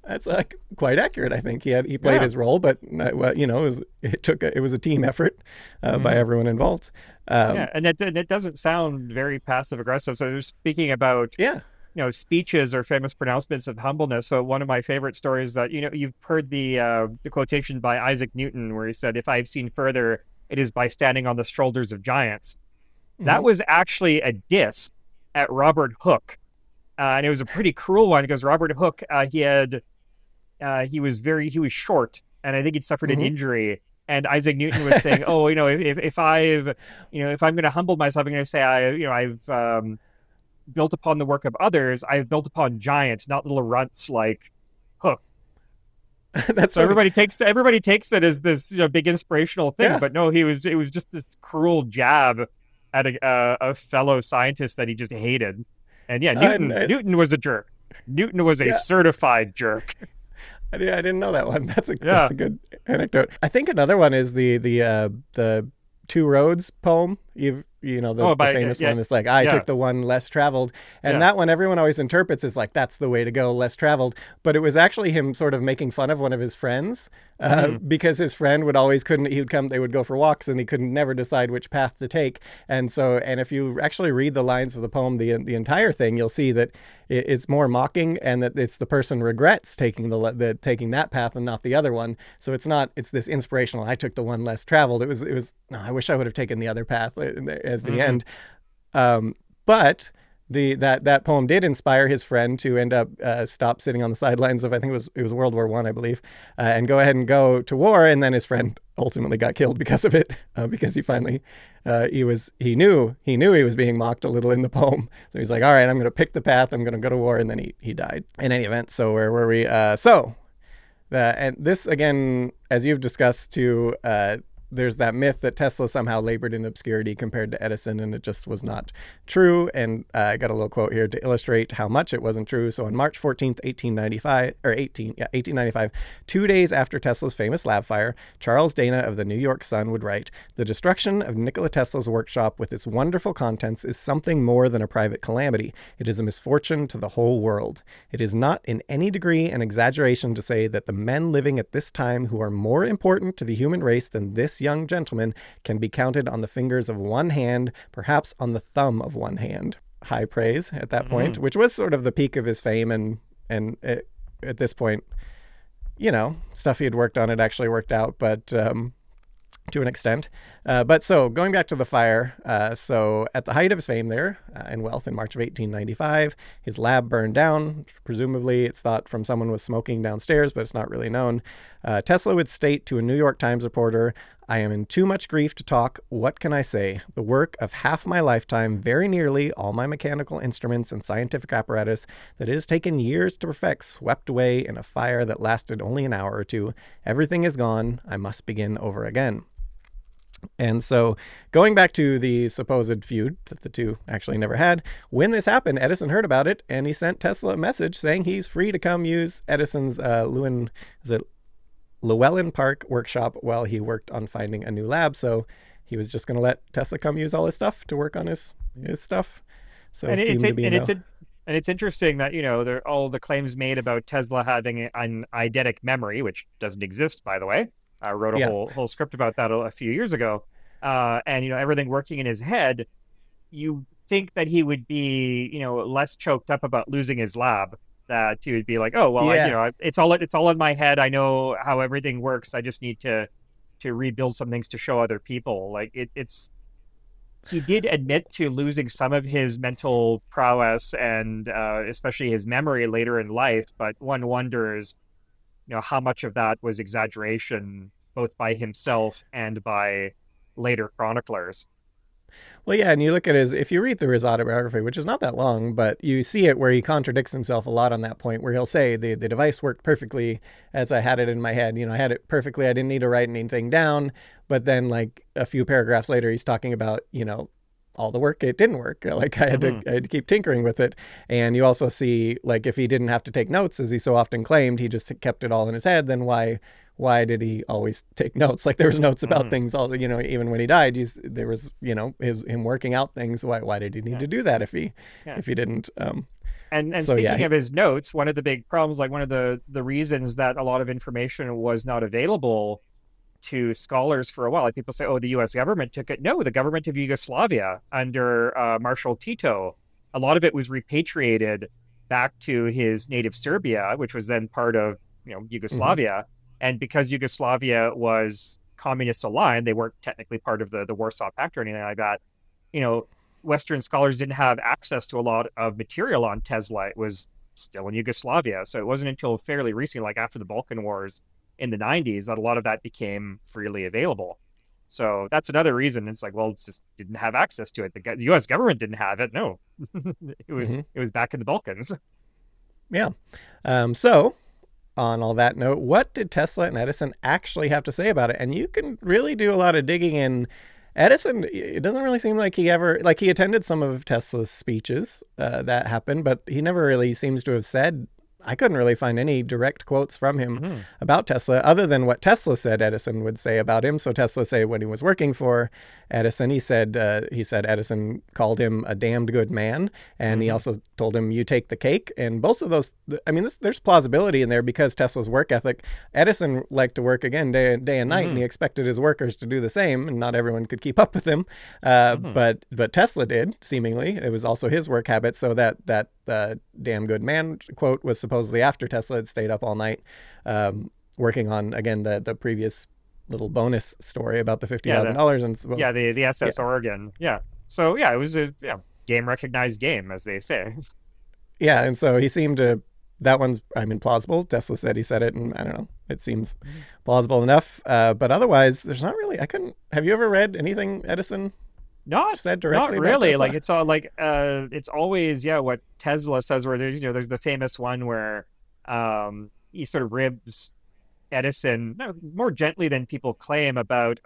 that's quite accurate. I think he played his role, but it was a team effort by everyone involved. And it doesn't sound very passive aggressive. So speaking about speeches or famous pronouncements of humbleness. So one of my favorite stories that you've heard the quotation by Isaac Newton where he said, "If I've seen further, it is by standing on the shoulders of giants." Mm-hmm. That was actually a diss at Robert Hooke. And it was a pretty cruel one because Robert Hooke, he was short, and I think he'd suffered an injury. And Isaac Newton was saying, "Oh, if I'm going to humble myself, I'm going to say I've built upon the work of others. I've built upon giants, not little runts like Hooke." That's so everybody takes it as this big inspirational thing, but no, it was just this cruel jab at a fellow scientist that he just hated. And Newton was a jerk. Newton was a certified jerk. I didn't know that one. That's a good anecdote. I think another one is the Two Roads poem. The famous one is like, I took the one less traveled. And that one, everyone always interprets as like, that's the way to go, less traveled. But it was actually him sort of making fun of one of his friends because his friend they would go for walks and he could never decide which path to take. And if you actually read the lines of the poem, the entire thing, you'll see that it's more mocking and that it's the person regrets taking taking that path and not the other one. So it's this inspirational, I took the one less traveled. It was I wish I would have taken the other path as the end. But that poem did inspire his friend to end up stop sitting on the sidelines of, I think it was World War I believe, and go ahead and go to war. And then his friend ultimately got killed because of it, because he finally he knew he was being mocked a little in the poem. So he's like, all right, I'm going to pick the path. I'm going to go to war. And then he died. In any event, so where were we? And this, again, as you've discussed too, there's that myth that Tesla somehow labored in obscurity compared to Edison, and it just was not true. And I got a little quote here to illustrate how much it wasn't true. So on March 14th, 1895, 2 days after Tesla's famous lab fire, Charles Dana of the New York Sun would write, "The destruction of Nikola Tesla's workshop with its wonderful contents is something more than a private calamity. It is a misfortune to the whole world. It is not in any degree an exaggeration to say that the men living at this time who are more important to the human race than this young gentleman can be counted on the fingers of one hand, perhaps on the thumb of one hand." High praise at that point, which was sort of the peak of his fame. And at this point, stuff he had worked on had actually worked out, but to an extent. But so going back to the fire, so at the height of his fame there and wealth in March of 1895, his lab burned down. Presumably it's thought from someone was smoking downstairs, but it's not really known. Tesla would state to a New York Times reporter, I am in too much grief to talk. What can I say? The work of half my lifetime, very nearly all my mechanical instruments and scientific apparatus that it has taken years to perfect, swept away in a fire that lasted only an hour or two. Everything is gone. I must begin over again. And so going back to the supposed feud that the two actually never had, when this happened, Edison heard about it and he sent Tesla a message saying he's free to come use Edison's Llewellyn Park workshop while he worked on finding a new lab. So he was just going to let Tesla come use all his stuff to work on his stuff. So it's interesting that, there are all the claims made about Tesla having an eidetic memory, which doesn't exist, by the way. I wrote a whole script about that a few years ago. And, everything working in his head, you think that he would be, less choked up about losing his lab, that he would be like, oh, well, it's all in my head. I know how everything works. I just need to rebuild some things to show other people. Like he did admit to losing some of his mental prowess and especially his memory later in life. But one wonders, how much of that was exaggeration, both by himself and by later chroniclers. Well, yeah, and you look at if you read through his autobiography, which is not that long, but you see it where he contradicts himself a lot on that point, where he'll say the device worked perfectly as I had it in my head. I had it perfectly. I didn't need to write anything down. But then like a few paragraphs later, he's talking about, all the work, it didn't work. Like I had to keep tinkering with it. And you also see, like, if he didn't have to take notes, as he so often claimed, he just kept it all in his head, then why did he always take notes? Like there was notes about things all, even when he died, there was, him working out things. Why did he need to do that if he didn't? And speaking of his notes, one of the big problems, like one of the reasons that a lot of information was not available to scholars for a while, like people say, oh, the U.S. government took it. No, the government of Yugoslavia under Marshal Tito, a lot of it was repatriated back to his native Serbia, which was then part of Yugoslavia. And because Yugoslavia was communist aligned, they weren't technically part of the Warsaw Pact or anything like that. Western scholars didn't have access to a lot of material on Tesla. It was still in Yugoslavia. So it wasn't until fairly recently, like after the Balkan Wars in the 90s, that a lot of that became freely available. So that's another reason. It's like, well, it just didn't have access to it. The U.S. government didn't have it. No, it was back in the Balkans. Yeah. So on all that note, what did Tesla and Edison actually have to say about it? And you can really do a lot of digging in. Edison, it doesn't really seem like he attended some of Tesla's speeches that happened, but he never really seems to have said, I couldn't really find any direct quotes from him about Tesla other than what Tesla said Edison would say about him. So Tesla say when he was working for Edison, he said Edison called him a damned good man. And he also told him, you take the cake. And both of those, there's plausibility in there because Tesla's work ethic. Edison liked to work again day and night, and he expected his workers to do the same, and not everyone could keep up with him. But Tesla did, seemingly. It was also his work habit. So that damn good man quote was supposedly after Tesla had stayed up all night working on, again, the previous little bonus story about the $50,000 and the SS Oregon. So it was a game recognized game, as they say. And so he seemed to, that one's plausible. Tesla said he said it, and I don't know, it seems plausible enough, but otherwise there's not really, have you ever read anything Edison said directly? Not really. Like it's all like it's always what Tesla says, where there's the famous one where he sort of ribs Edison more gently than people claim about,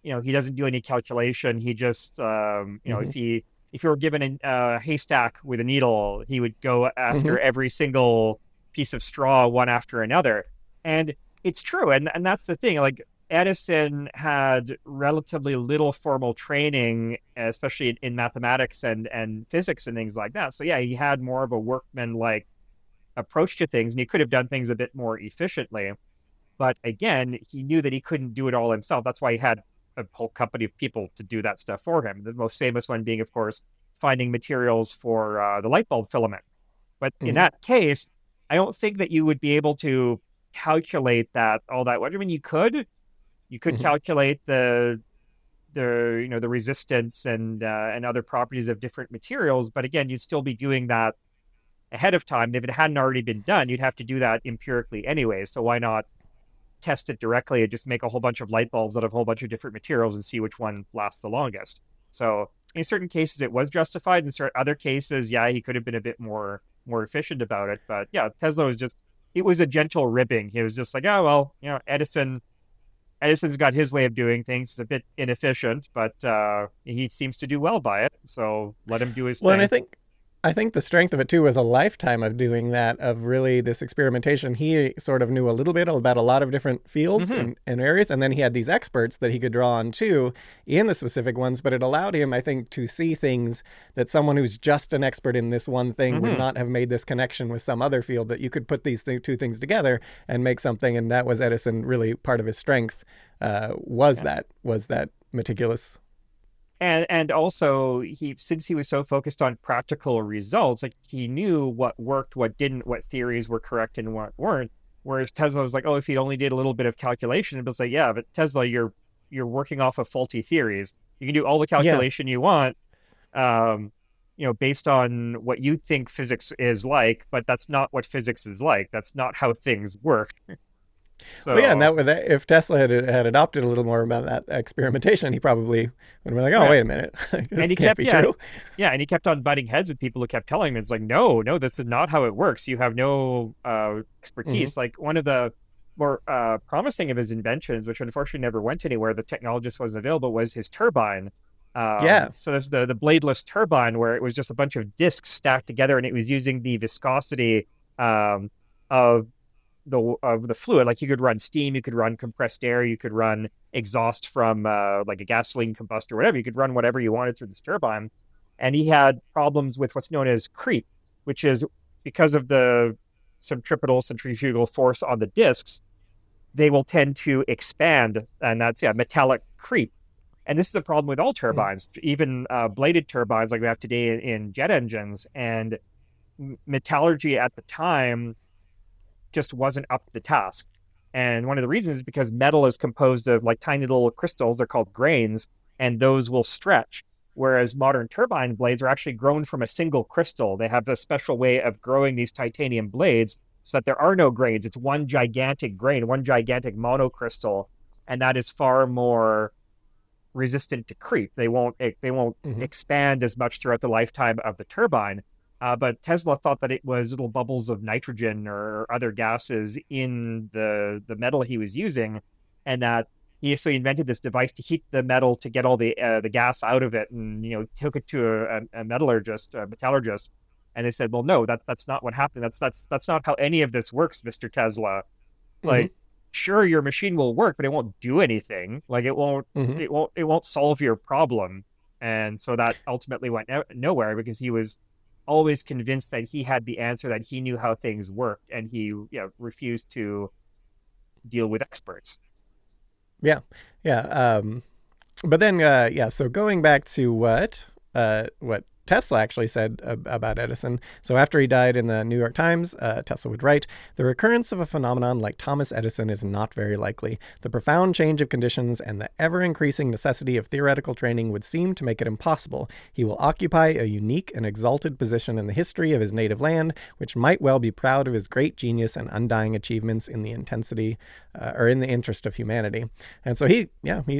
he doesn't do any calculation. He just if you were given a haystack with a needle, he would go after every single piece of straw one after another. And it's true, and that's the thing. Like Edison had relatively little formal training, especially in mathematics and physics and things like that. So he had more of a workman-like approach to things, and he could have done things a bit more efficiently. But again, he knew that he couldn't do it all himself. That's why he had a whole company of people to do that stuff for him. The most famous one being, of course, finding materials for the light bulb filament. But in that case, I don't think that you would be able to calculate that all that. You could. You could calculate the resistance and other properties of different materials, but again, you'd still be doing that ahead of time. And if it hadn't already been done, you'd have to do that empirically anyway. So why not test it directly and just make a whole bunch of light bulbs out of a whole bunch of different materials and see which one lasts the longest. So in certain cases, it was justified. In certain other cases, yeah, he could have been a bit more efficient about it. But yeah, Tesla was just, it was a gentle ribbing. He was just like, oh, well, Edison's got his way of doing things. It's a bit inefficient, but he seems to do well by it. So let him do his thing. Well, and I think the strength of it too was a lifetime of doing that, of really this experimentation. He sort of knew a little bit about a lot of different fields and areas, and then he had these experts that he could draw on too in the specific ones, but it allowed him, I think, to see things that someone who's just an expert in this one thing would not have made this connection with some other field, that you could put these two things together and make something. And that was Edison, really part of his strength, was that meticulous. And also, since he was so focused on practical results, like he knew what worked, what didn't, what theories were correct and what weren't. Whereas Tesla was like, oh, if he only did a little bit of calculation, it was like, yeah, but Tesla, you're working off of faulty theories. You can do all the calculation you want, based on what you think physics is like, but that's not what physics is like. That's not how things work. So, well, yeah, and if Tesla had adopted a little more about that experimentation, he probably would have been like, "Oh, wait a minute, this can't be true." Yeah, and he kept on butting heads with people who kept telling him, "It's like, no, this is not how it works. You have no expertise." Like one of the more promising of his inventions, which unfortunately never went anywhere, the technologist wasn't available, was his turbine. So there's the bladeless turbine, where it was just a bunch of discs stacked together, and it was using the viscosity of the fluid. Like you could run steam, you could run compressed air, you could run exhaust from like a gasoline combustor, whatever. You could run whatever you wanted through this turbine. And he had problems with what's known as creep, which is because of the centrifugal force on the discs, they will tend to expand, and that's metallic creep. And this is a problem with all turbines, even bladed turbines like we have today in jet engines. And metallurgy at the time just wasn't up to the task. And one of the reasons is because metal is composed of like tiny little crystals, they're called grains, and those will stretch. Whereas modern turbine blades are actually grown from a single crystal. They have a special way of growing these titanium blades so that there are no grains. It's one gigantic grain, one gigantic monocrystal, and that is far more resistant to creep. They won't expand as much throughout the lifetime of the turbine. But Tesla thought that it was little bubbles of nitrogen or other gases in the metal he was using, and that he invented this device to heat the metal to get all the gas out of it, and took it to a metallurgist, and they said, well, no, that's not what happened. That's not how any of this works, Mr. Tesla. Like, sure, your machine will work, but it won't do anything. Like it won't solve your problem, and so that ultimately went nowhere because he was always convinced that he had the answer, that he knew how things worked, and he refused to deal with experts. But then so going back to what Tesla actually said about Edison. So after he died, in the New York Times, Tesla would write, "The recurrence of a phenomenon like Thomas Edison is not very likely. The profound change of conditions and the ever-increasing necessity of theoretical training would seem to make it impossible. He will occupy a unique and exalted position in the history of his native land, which might well be proud of his great genius and undying achievements in the intensity or in the interest of humanity." And so he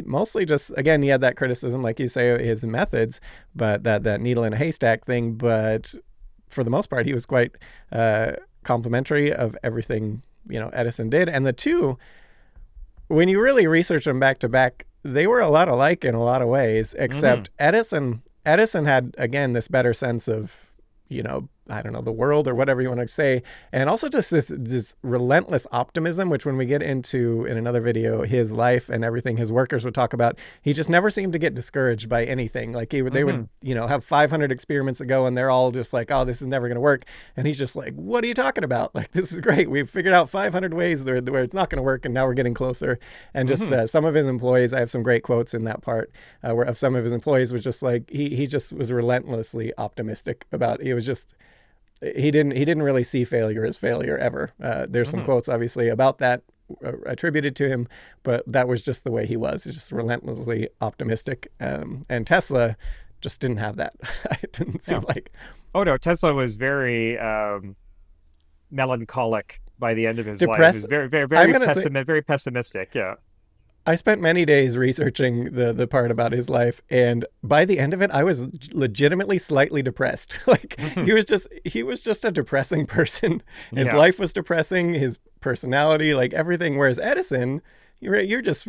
mostly just, again, he had that criticism, like you say, his methods, but that needle in a haystack thing. But for the most part, he was quite complimentary of everything Edison did. And the two, when you really research them back to back, they were a lot alike in a lot of ways, except Edison had, again, this better sense of I don't know, the world or whatever you want to say. And also just this relentless optimism, which when we get into in another video, his life and everything his workers would talk about, he just never seemed to get discouraged by anything. Like they would, have 500 experiments to go and they're all just like, oh, this is never going to work. And he's just like, what are you talking about? Like, this is great. We've figured out 500 ways where it's not going to work. And now we're getting closer. And just some of his employees, I have some great quotes in that part where of some of his employees was just like, he just was relentlessly optimistic about, it was just, he didn't really see failure as failure ever. There's some quotes obviously about that attributed to him, but that was just the way he was. He's just relentlessly optimistic. And Tesla just didn't have that. It didn't seem like. Oh no, Tesla was very melancholic by the end of his life. He Depressed. was very, very, I'm very gonna say very pessimistic. Yeah. I spent many days researching the part about his life, and by the end of it, I was legitimately slightly depressed. Like he was just a depressing person. His Yeah. life was depressing, his personality, like everything. Whereas Edison, you're just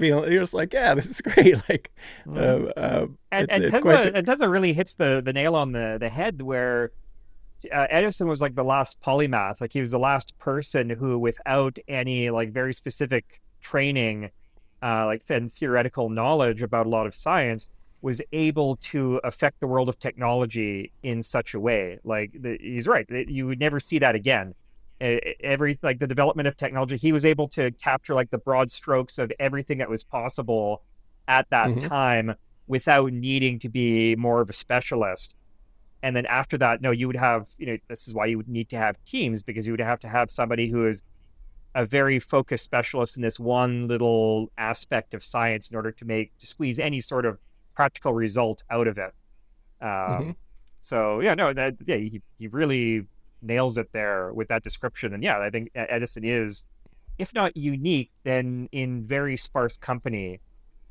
like, yeah, this is great. Like, it's quite. And Tesla really hits the nail on the head where Edison was like the last polymath. Like he was the last person who, without any like very specific training, and theoretical knowledge about a lot of science, was able to affect the world of technology in such a way. Like he's right, you would never see that again. Every like the development of technology, he was able to capture like the broad strokes of everything that was possible at that time without needing to be more of a specialist. And then after that, no, you would have, this is why you would need to have teams, because you would have to have somebody who is a very focused specialist in this one little aspect of science in order to squeeze any sort of practical result out of it. So yeah, no, he really nails it there with that description. And yeah, I think Edison is, if not unique, then in very sparse company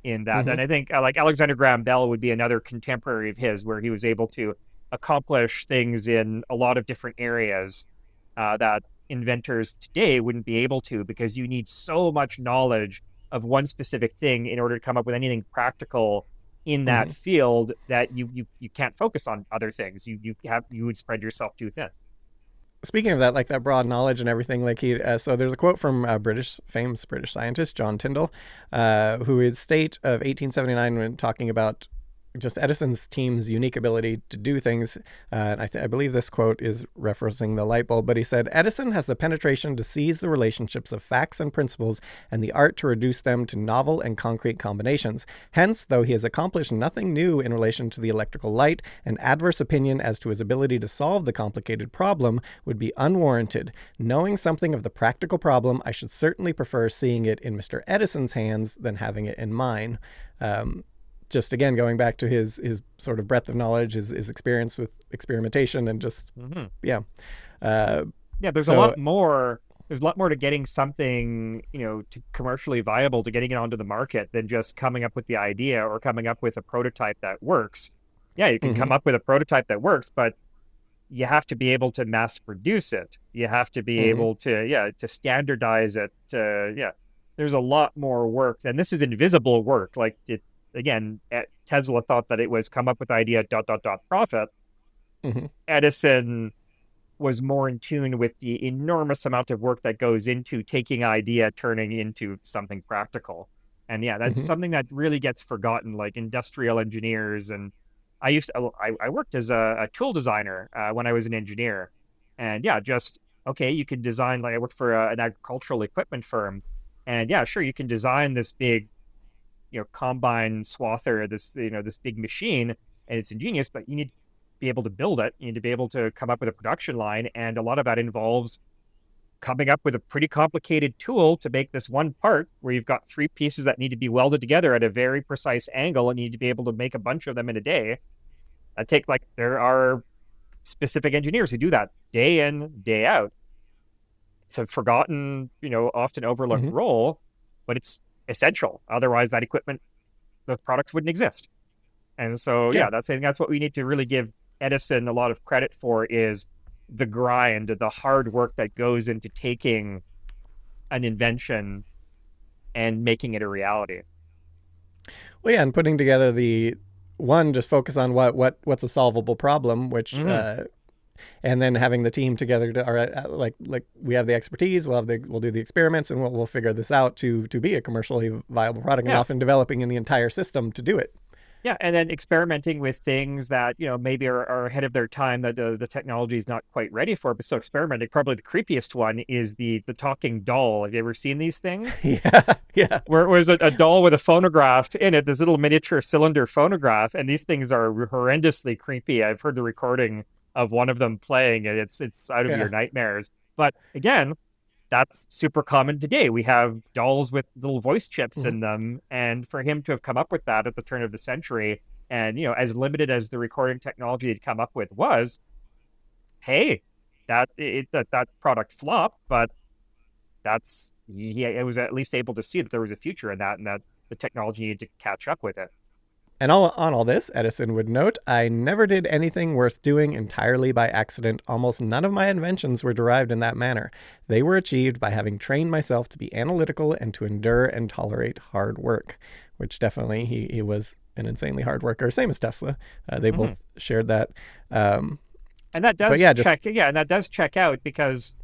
in that. And I think like Alexander Graham Bell would be another contemporary of his, where he was able to accomplish things in a lot of different areas that inventors today wouldn't be able to, because you need so much knowledge of one specific thing in order to come up with anything practical in that field that you can't focus on other things. You would spread yourself too thin. Speaking of that, like that broad knowledge and everything, like so there's a quote from famous British scientist John Tyndall, who is state of 1879 when talking about just Edison's team's unique ability to do things. I believe this quote is referencing the light bulb, but he said, Edison has the penetration to seize the relationships of facts and principles and the art to reduce them to novel and concrete combinations. Hence, though he has accomplished nothing new in relation to the electrical light, an adverse opinion as to his ability to solve the complicated problem would be unwarranted. Knowing something of the practical problem, I should certainly prefer seeing it in Mr. Edison's hands than having it in mine. Just again, going back to his sort of breadth of knowledge, his experience with experimentation, and just there's a lot more. There's a lot more to getting something, to commercially viable, to getting it onto the market, than just coming up with the idea or coming up with a prototype that works. Yeah, you can come up with a prototype that works, but you have to be able to mass produce it. You have to be able to standardize it. There's a lot more work, and this is invisible work. Like again, Tesla thought that it was come up with idea ... profit. Edison was more in tune with the enormous amount of work that goes into taking idea, turning into something practical. And yeah, that's something that really gets forgotten, like industrial engineers. And I worked as a tool designer when I was an engineer. And yeah, you can design, like I worked for an agricultural equipment firm. And yeah, sure, you can design this big combine swather, this big machine, and it's ingenious, but you need to be able to build it. You need to be able to come up with a production line, and a lot of that involves coming up with a pretty complicated tool to make this one part, where you've got 3 pieces that need to be welded together at a very precise angle, and you need to be able to make a bunch of them in a day. There are specific engineers who do that day in, day out. It's a forgotten, often overlooked role, but it's essential. Otherwise, that equipment, the products wouldn't exist. And so, that's what we need to really give Edison a lot of credit for, is the grind, the hard work that goes into taking an invention and making it a reality. Well, yeah, and putting together just focus on what's a solvable problem, which and then having the team together like we have the expertise, we'll do the experiments, and we'll figure this out to be a commercially viable product, and often developing in the entire system to do it. Yeah, and then experimenting with things that maybe are ahead of their time, that the technology is not quite ready for. But still experimenting. Probably the creepiest one is the talking doll. Have you ever seen these things? Yeah. Where it was a doll with a phonograph in it, this little miniature cylinder phonograph, and these things are horrendously creepy. I've heard the recording of one of them playing, and it's out of your nightmares. But again, that's super common today. We have dolls with little voice chips in them, and for him to have come up with that at the turn of the century, and as limited as the recording technology he'd come up with was, hey, that product flopped, but he was at least able to see that there was a future in that, and that the technology needed to catch up with it. And on all this, Edison would note, I never did anything worth doing entirely by accident. Almost none of my inventions were derived in that manner. They were achieved by having trained myself to be analytical and to endure and tolerate hard work, which definitely he was an insanely hard worker, same as Tesla. They both shared that. And that does and that does check out, because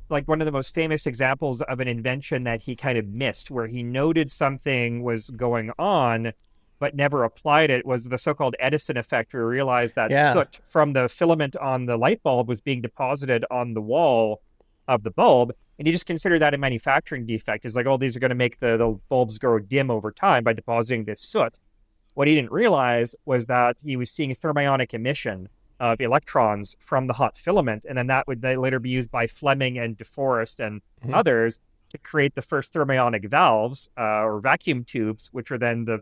like one of the most famous examples of an invention that he kind of missed, where he noted something was going on but never applied it, was the so-called Edison effect, where he realized that soot from the filament on the light bulb was being deposited on the wall of the bulb. And he just considered that a manufacturing defect. It's like, oh, these are going to make the bulbs grow dim over time by depositing this soot. What he didn't realize was that he was seeing thermionic emission of electrons from the hot filament, and then that would later be used by Fleming and De Forest and others to create the first thermionic valves or vacuum tubes, which are then the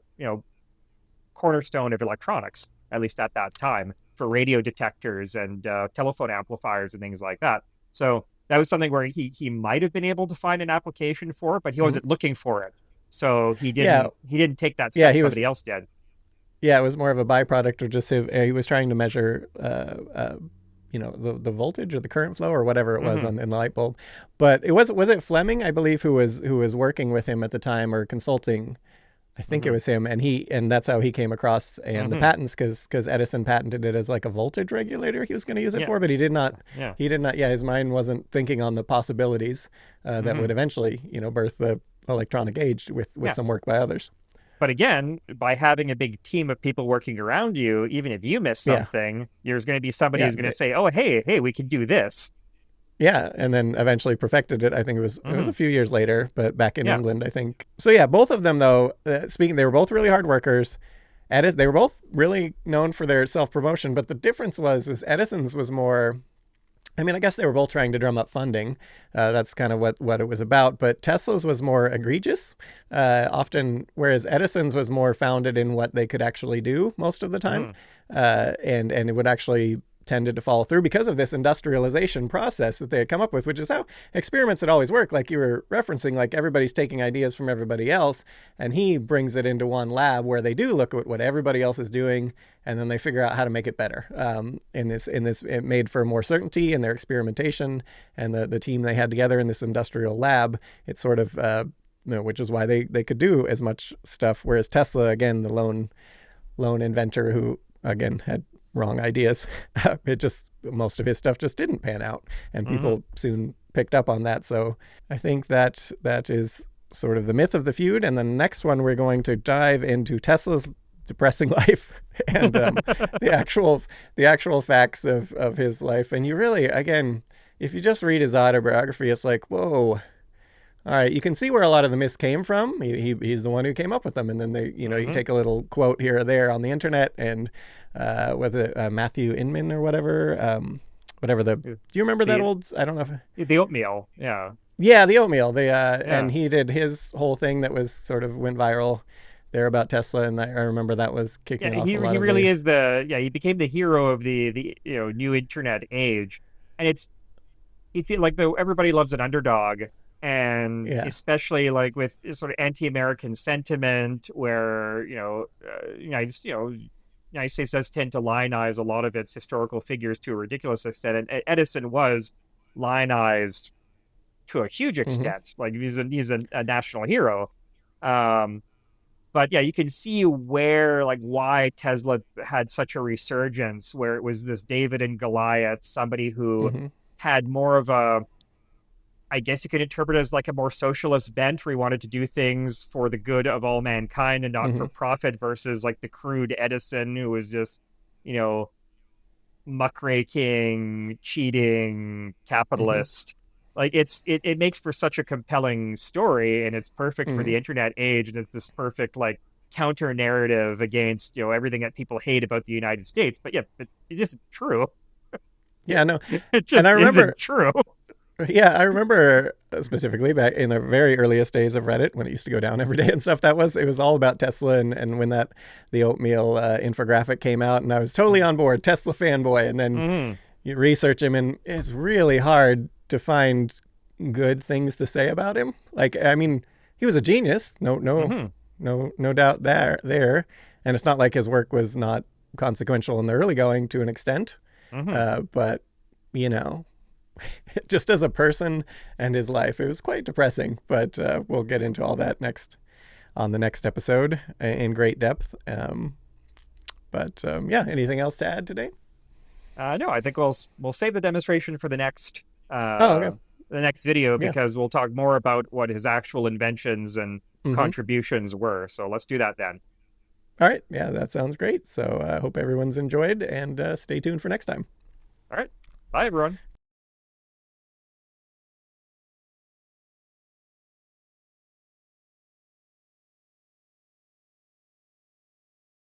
cornerstone of electronics, at least at that time, for radio detectors and telephone amplifiers and things like that. So that was something where he might have been able to find an application for it, but he wasn't looking for it. So he didn't take that step. Somebody else did. Yeah, it was more of a byproduct of just he was trying to measure the voltage or the current flow or whatever it was in the light bulb. But was it Fleming, I believe, who was working with him at the time or consulting. I think it was him, and that's how he came across the patents, because Edison patented it as like a voltage regulator he was going to use it for, but he did not. His mind wasn't thinking on the possibilities that would eventually birth the electronic age with some work by others. But again, by having a big team of people working around you, even if you miss something, there's going to be somebody who's going to say, oh, hey, we can do this. Yeah, and then eventually perfected it. I think it was a few years later, but back in England, I think. So yeah, both of them though, they were both really hard workers. They were both really known for their self-promotion, but the difference was Edison's was more, I guess they were both trying to drum up funding. That's kind of what it was about, but Tesla's was more egregious, often, whereas Edison's was more founded in what they could actually do most of the time. And it would actually tended to follow through because of this industrialization process that they had come up with, which is how experiments had always worked. Like you were referencing, like everybody's taking ideas from everybody else, and he brings it into one lab where they do look at what everybody else is doing, and then they figure out how to make it better. In this, it made for more certainty in their experimentation, and the team they had together in this industrial lab, it sort of, which is why they could do as much stuff. Whereas Tesla, again, the lone inventor who, again, had wrong ideas. Most of his stuff just didn't pan out, and people soon picked up on that. So I think that is sort of the myth of the feud. And the next one, we're going to dive into Tesla's depressing life and the actual facts of his life. And you really, again, if you just read his autobiography, it's like, whoa. All right, you can see where a lot of the myths came from. He's the one who came up with them, and then they, you take a little quote here or there on the internet, and whether Matthew Inman or whatever. Do you remember that old? I don't know if the oatmeal. Yeah, the oatmeal. And he did his whole thing that was sort of went viral there about Tesla, and I remember that was kicking off. He really is he became the hero of the new internet age, and it's like everybody loves an underdog. And especially like with sort of anti-American sentiment, where United States does tend to lionize a lot of its historical figures to a ridiculous extent. And Edison was lionized to a huge extent. Like he's a national hero. But yeah, you can see why Tesla had such a resurgence, where it was this David and Goliath, somebody who had more of a, I guess you could interpret it as like a more socialist bent, where he wanted to do things for the good of all mankind and not for profit, versus like the crude Edison, who was just, muckraking, cheating, capitalist. Like it makes for such a compelling story, and it's perfect for the internet age, and it's this perfect like counter narrative against everything that people hate about the United States. But it isn't true. Yeah, no, it just isn't true. Yeah, I remember specifically back in the very earliest days of Reddit, when it used to go down every day and stuff. It was all about Tesla, and when the oatmeal infographic came out, and I was totally on board, Tesla fanboy. And then you research him, and it's really hard to find good things to say about him. Like, I mean, he was a genius. No doubt there. And it's not like his work was not consequential in the early going to an extent. But, you know, just as a person and his life, it was quite depressing. But we'll get into all that on the next episode in great depth. Yeah, anything else to add today? No, I think we'll save the demonstration for the next Okay. the next video, because we'll talk more about what his actual inventions and contributions were. So let's do that then. All right. Yeah, that sounds great. So I hope everyone's enjoyed, and stay tuned for next time. All right. Bye, everyone.